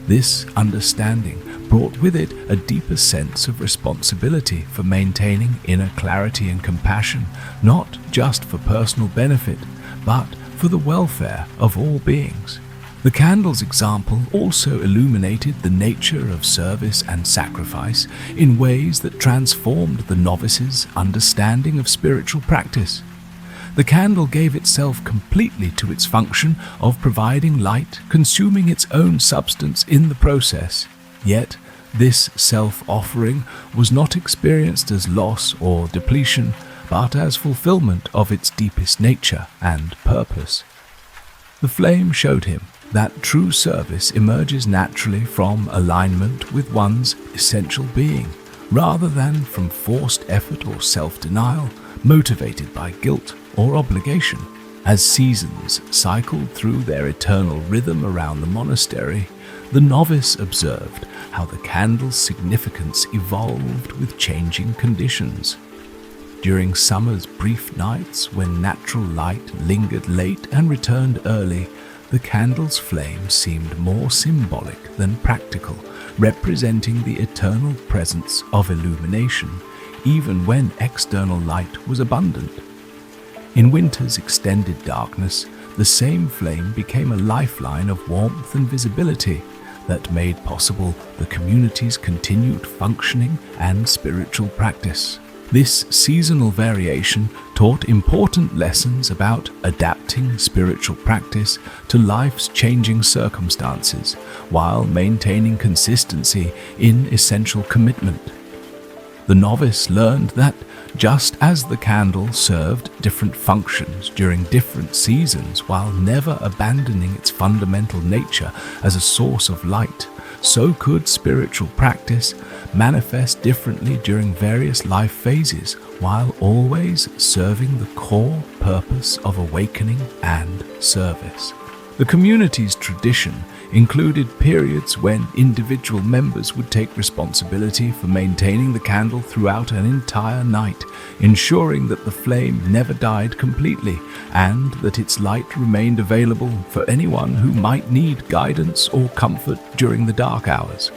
This understanding brought with it a deeper sense of responsibility for maintaining inner clarity and compassion, not just for personal benefit, but for the welfare of all beings. The candle's example also illuminated the nature of service and sacrifice in ways that transformed the novice's understanding of spiritual practice. The candle gave itself completely to its function of providing light, consuming its own substance in the process. Yet, this self-offering was not experienced as loss or depletion, but as fulfillment of its deepest nature and purpose. The flame showed him that true service emerges naturally from alignment with one's essential being, rather than from forced effort or self-denial, motivated by guilt or obligation. As seasons cycled through their eternal rhythm around the monastery, the novice observed how the candle's significance evolved with changing conditions. During summer's brief nights when natural light lingered late and returned early, the candle's flame seemed more symbolic than practical, representing the eternal presence of illumination, even when external light was abundant. In winter's extended darkness, the same flame became a lifeline of warmth and visibility that made possible the community's continued functioning and spiritual practice. This seasonal variation taught important lessons about adapting spiritual practice to life's changing circumstances while maintaining consistency in essential commitment. The novice learned that just as the candle served different functions during different seasons while never abandoning its fundamental nature as a source of light, so could spiritual practice manifest differently during various life phases while always serving the core purpose of awakening and service. The community's tradition included periods when individual members would take responsibility for maintaining the candle throughout an entire night, ensuring that the flame never died completely and that its light remained available for anyone who might need guidance or comfort during the dark hours.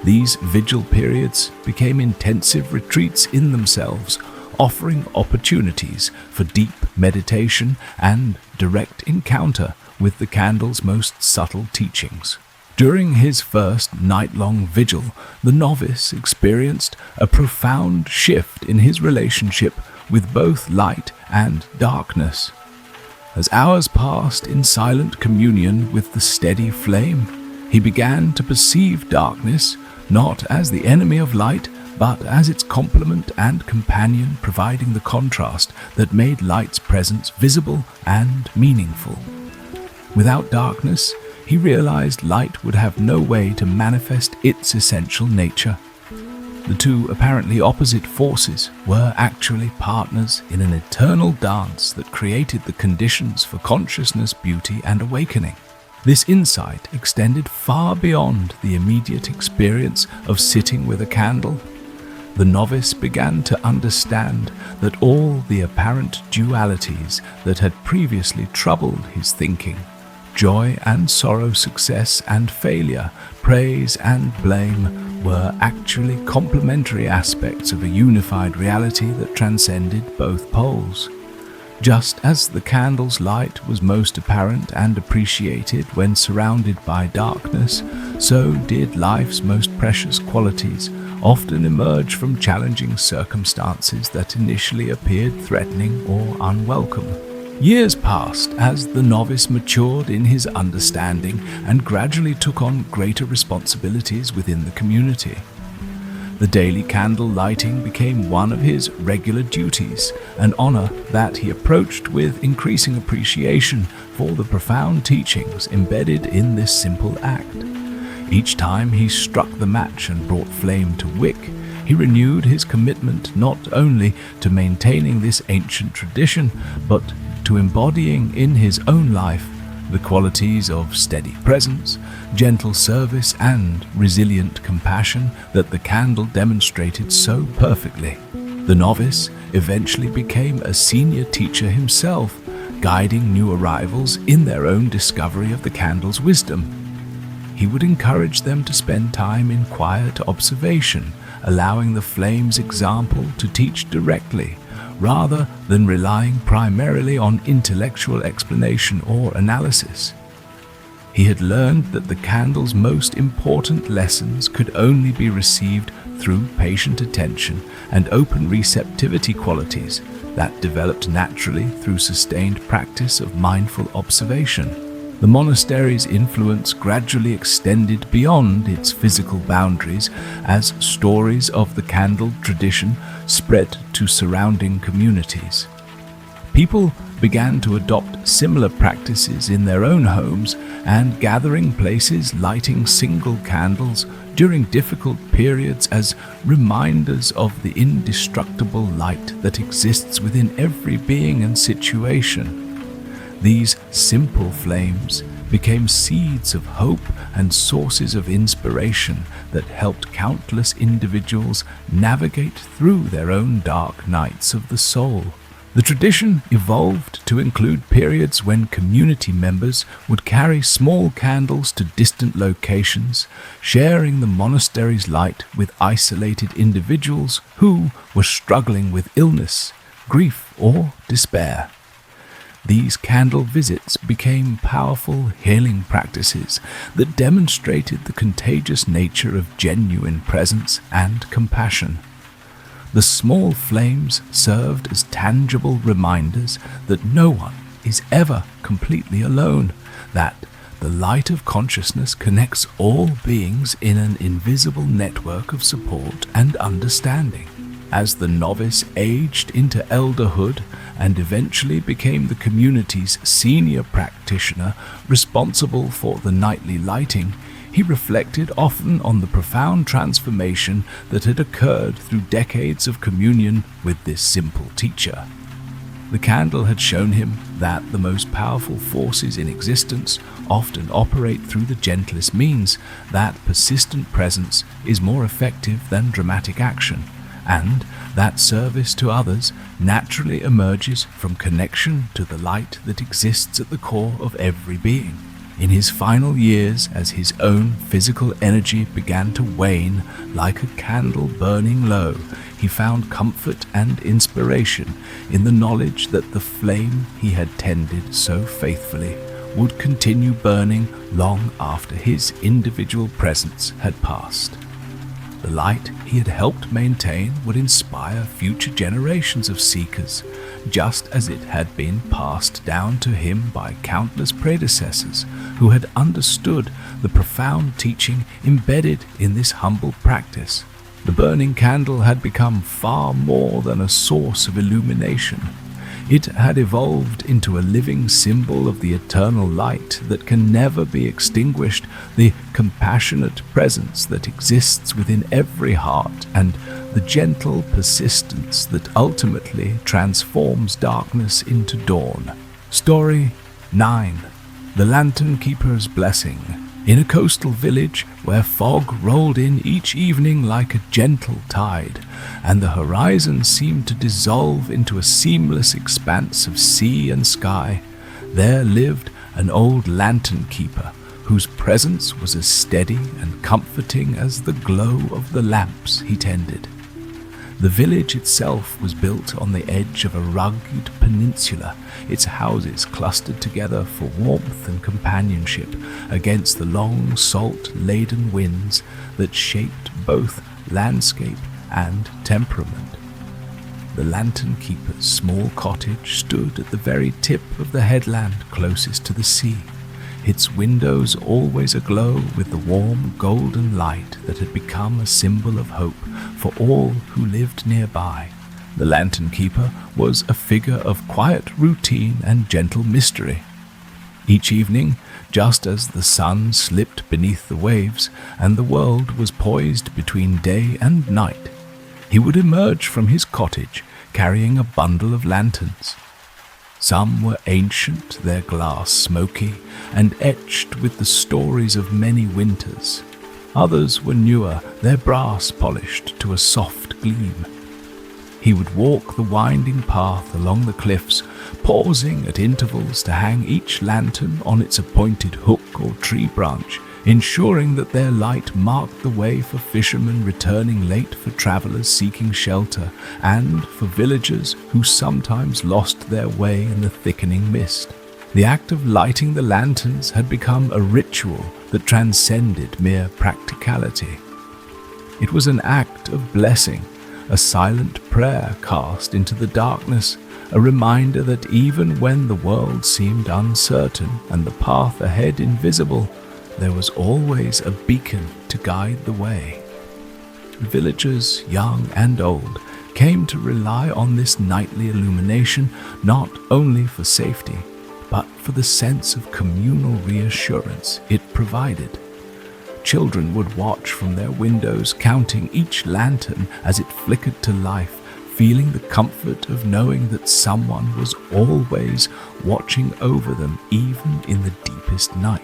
These vigil periods became intensive retreats in themselves, offering opportunities for deep meditation and direct encounter with the candle's most subtle teachings. During his first night-long vigil, the novice experienced a profound shift in his relationship with both light and darkness. As hours passed in silent communion with the steady flame, he began to perceive darkness not as the enemy of light, but as its complement and companion, providing the contrast that made light's presence visible and meaningful. Without darkness, he realized light would have no way to manifest its essential nature. The two apparently opposite forces were actually partners in an eternal dance that created the conditions for consciousness, beauty, and awakening. This insight extended far beyond the immediate experience of sitting with a candle. The novice began to understand that all the apparent dualities that had previously troubled his thinking, joy and sorrow, success and failure, praise and blame, were actually complementary aspects of a unified reality that transcended both poles. Just as the candle's light was most apparent and appreciated when surrounded by darkness, so did life's most precious qualities often emerge from challenging circumstances that initially appeared threatening or unwelcome. Years passed as the novice matured in his understanding and gradually took on greater responsibilities within the community. The daily candle lighting became one of his regular duties, an honor that he approached with increasing appreciation for the profound teachings embedded in this simple act. Each time he struck the match and brought flame to wick, he renewed his commitment not only to maintaining this ancient tradition, but to embodying in his own life the qualities of steady presence, gentle service, and resilient compassion that the candle demonstrated so perfectly. The novice eventually became a senior teacher himself, guiding new arrivals in their own discovery of the candle's wisdom. He would encourage them to spend time in quiet observation, allowing the flame's example to teach directly, rather than relying primarily on intellectual explanation or analysis. He had learned that the candle's most important lessons could only be received through patient attention and open receptivity qualities that developed naturally through sustained practice of mindful observation. The monastery's influence gradually extended beyond its physical boundaries as stories of the candle tradition spread to surrounding communities. People began to adopt similar practices in their own homes and gathering places, lighting single candles during difficult periods as reminders of the indestructible light that exists within every being and situation. These simple flames became seeds of hope and sources of inspiration that helped countless individuals navigate through their own dark nights of the soul. The tradition evolved to include periods when community members would carry small candles to distant locations, sharing the monastery's light with isolated individuals who were struggling with illness, grief, or despair. These candle visits became powerful healing practices that demonstrated the contagious nature of genuine presence and compassion. The small flames served as tangible reminders that no one is ever completely alone, that the light of consciousness connects all beings in an invisible network of support and understanding. As the novice aged into elderhood and eventually became the community's senior practitioner responsible for the nightly lighting, he reflected often on the profound transformation that had occurred through decades of communion with this simple teacher. The candle had shown him that the most powerful forces in existence often operate through the gentlest means, that persistent presence is more effective than dramatic action, and that service to others naturally emerges from connection to the light that exists at the core of every being. In his final years, as his own physical energy began to wane like a candle burning low, he found comfort and inspiration in the knowledge that the flame he had tended so faithfully would continue burning long after his individual presence had passed. The light he had helped maintain would inspire future generations of seekers, just as it had been passed down to him by countless predecessors who had understood the profound teaching embedded in this humble practice. The burning candle had become far more than a source of illumination. It had evolved into a living symbol of the eternal light that can never be extinguished, the compassionate presence that exists within every heart, and the gentle persistence that ultimately transforms darkness into dawn. Story 9. The Lantern Keeper's Blessing. In a coastal village where fog rolled in each evening like a gentle tide, and the horizon seemed to dissolve into a seamless expanse of sea and sky, there lived an old lantern keeper whose presence was as steady and comforting as the glow of the lamps he tended. The village itself was built on the edge of a rugged peninsula, its houses clustered together for warmth and companionship against the long salt-laden winds that shaped both landscape and temperament. The lantern keeper's small cottage stood at the very tip of the headland closest to the sea, its windows always aglow with the warm golden light that had become a symbol of hope for all who lived nearby. The lantern keeper was a figure of quiet routine and gentle mystery. Each evening, just as the sun slipped beneath the waves and the world was poised between day and night, he would emerge from his cottage carrying a bundle of lanterns. Some were ancient, their glass smoky and etched with the stories of many winters. Others were newer, their brass polished to a soft gleam. He would walk the winding path along the cliffs, pausing at intervals to hang each lantern on its appointed hook or tree branch, ensuring that their light marked the way for fishermen returning late, for travelers seeking shelter, and for villagers who sometimes lost their way in the thickening mist. The act of lighting the lanterns had become a ritual that transcended mere practicality. It was an act of blessing, a silent prayer cast into the darkness, a reminder that even when the world seemed uncertain and the path ahead invisible, there was always a beacon to guide the way. Villagers, young and old, came to rely on this nightly illumination not only for safety, but for the sense of communal reassurance it provided. Children would watch from their windows, counting each lantern as it flickered to life, feeling the comfort of knowing that someone was always watching over them, even in the deepest night.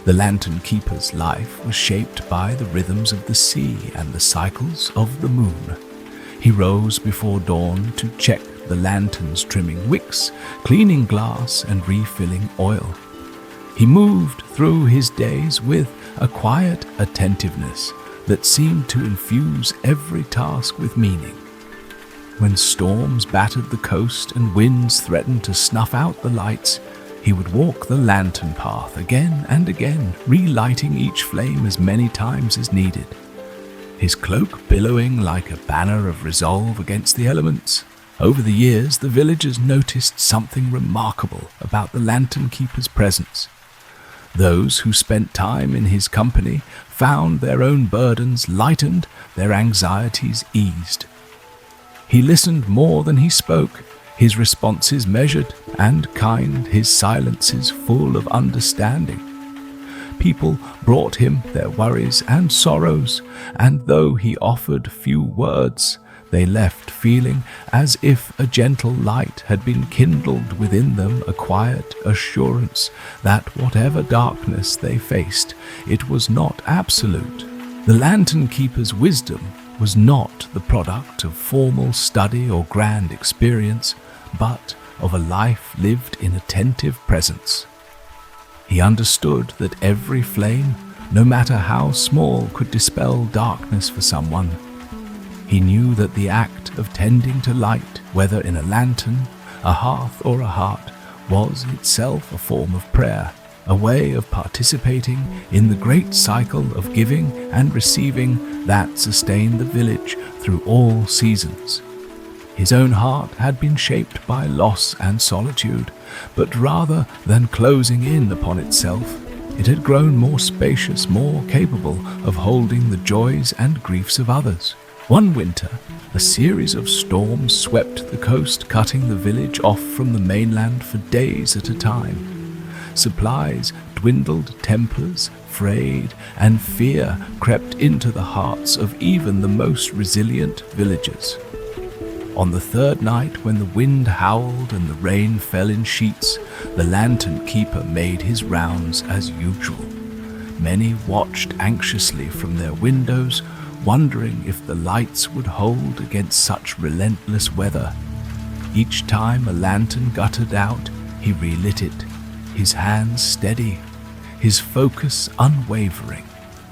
The lantern keeper's life was shaped by the rhythms of the sea and the cycles of the moon. He rose before dawn to check the lanterns, trimming wicks, cleaning glass, and refilling oil. He moved through his days with a quiet attentiveness that seemed to infuse every task with meaning. When storms battered the coast and winds threatened to snuff out the lights, he would walk the lantern path again and again, relighting each flame as many times as needed, his cloak billowing like a banner of resolve against the elements. Over the years, the villagers noticed something remarkable about the lantern keeper's presence. Those who spent time in his company found their own burdens lightened, their anxieties eased. He listened more than he spoke, his responses measured and kind, his silences full of understanding. People brought him their worries and sorrows, and though he offered few words, they left feeling as if a gentle light had been kindled within them, a quiet assurance that whatever darkness they faced, it was not absolute. The lantern keeper's wisdom was not the product of formal study or grand experience, but of a life lived in attentive presence. He understood that every flame, no matter how small, could dispel darkness for someone. He knew that the act of tending to light, whether in a lantern, a hearth, or a heart, was itself a form of prayer, a way of participating in the great cycle of giving and receiving that sustained the village through all seasons. His own heart had been shaped by loss and solitude, but rather than closing in upon itself, it had grown more spacious, more capable of holding the joys and griefs of others. One winter, a series of storms swept the coast, cutting the village off from the mainland for days at a time. Supplies dwindled, tempers frayed, and fear crept into the hearts of even the most resilient villagers. On the third night, when the wind howled and the rain fell in sheets, the lantern keeper made his rounds as usual. Many watched anxiously from their windows, wondering if the lights would hold against such relentless weather. Each time a lantern guttered out, he relit it, his hands steady, his focus unwavering.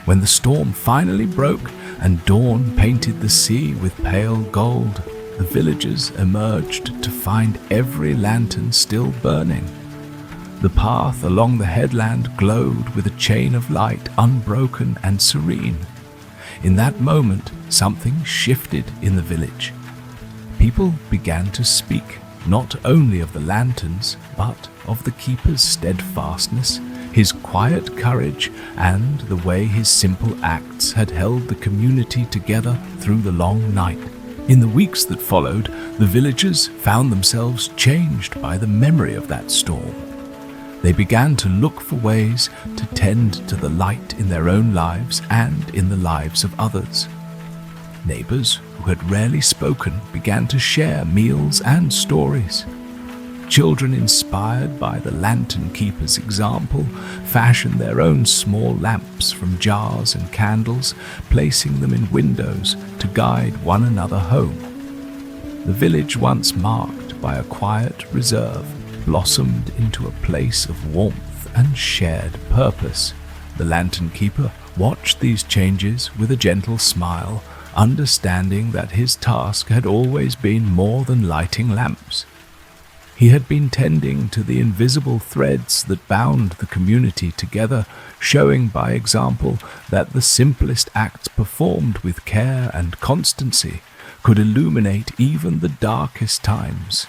When the storm finally broke and dawn painted the sea with pale gold, the villagers emerged to find every lantern still burning. The path along the headland glowed with a chain of light, unbroken and serene. In that moment, something shifted in the village. People began to speak, not only of the lanterns, but of the keeper's steadfastness, his quiet courage, and the way his simple acts had held the community together through the long night. In the weeks that followed, the villagers found themselves changed by the memory of that storm. They began to look for ways to tend to the light in their own lives and in the lives of others. Neighbors who had rarely spoken began to share meals and stories. Children, inspired by the lantern keeper's example, fashioned their own small lamps from jars and candles, placing them in windows to guide one another home. The village, once marked by a quiet reserve, blossomed into a place of warmth and shared purpose. The lantern keeper watched these changes with a gentle smile, understanding that his task had always been more than lighting lamps. He had been tending to the invisible threads that bound the community together, showing by example that the simplest acts performed with care and constancy could illuminate even the darkest times.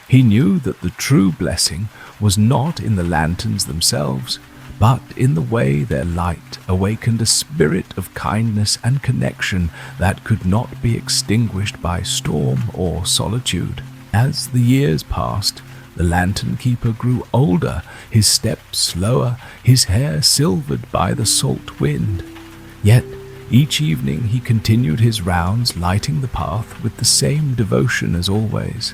He knew that the true blessing was not in the lanterns themselves, but in the way their light awakened a spirit of kindness and connection that could not be extinguished by storm or solitude. As the years passed, the lantern keeper grew older, his steps slower, his hair silvered by the salt wind. Yet each evening he continued his rounds, lighting the path with the same devotion as always.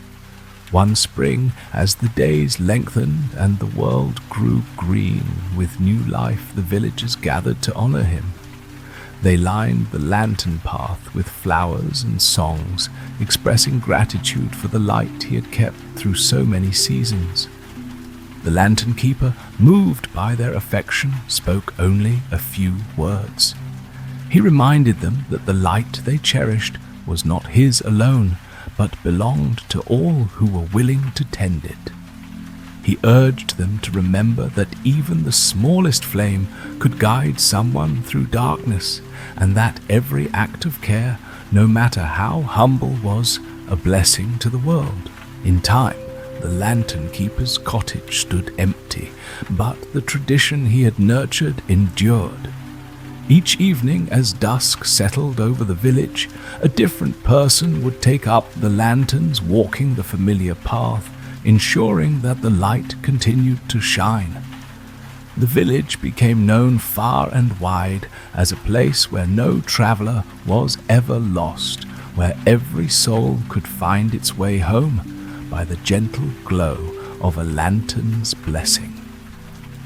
One spring, as the days lengthened and the world grew green with new life, the villagers gathered to honor him. They lined the lantern path with flowers and songs, expressing gratitude for the light he had kept through so many seasons. The lantern keeper, moved by their affection, spoke only a few words. He reminded them that the light they cherished was not his alone, but belonged to all who were willing to tend it. He urged them to remember that even the smallest flame could guide someone through darkness, and that every act of care, no matter how humble, was a blessing to the world. In time, the lantern keeper's cottage stood empty, but the tradition he had nurtured endured. Each evening, as dusk settled over the village, a different person would take up the lanterns, walking the familiar path, ensuring that the light continued to shine. The village became known far and wide as a place where no traveler was ever lost, where every soul could find its way home by the gentle glow of a lantern's blessing.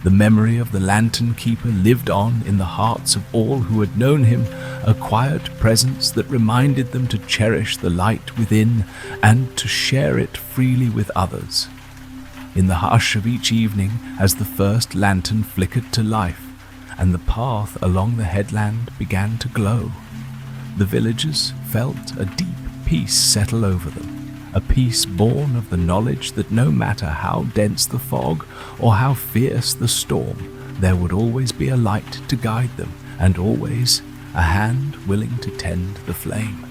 The memory of the lantern keeper lived on in the hearts of all who had known him, a quiet presence that reminded them to cherish the light within and to share it freely with others. In the hush of each evening, as the first lantern flickered to life and the path along the headland began to glow, the villagers felt a deep peace settle over them. A peace born of the knowledge that no matter how dense the fog or how fierce the storm, there would always be a light to guide them, and always a hand willing to tend the flame.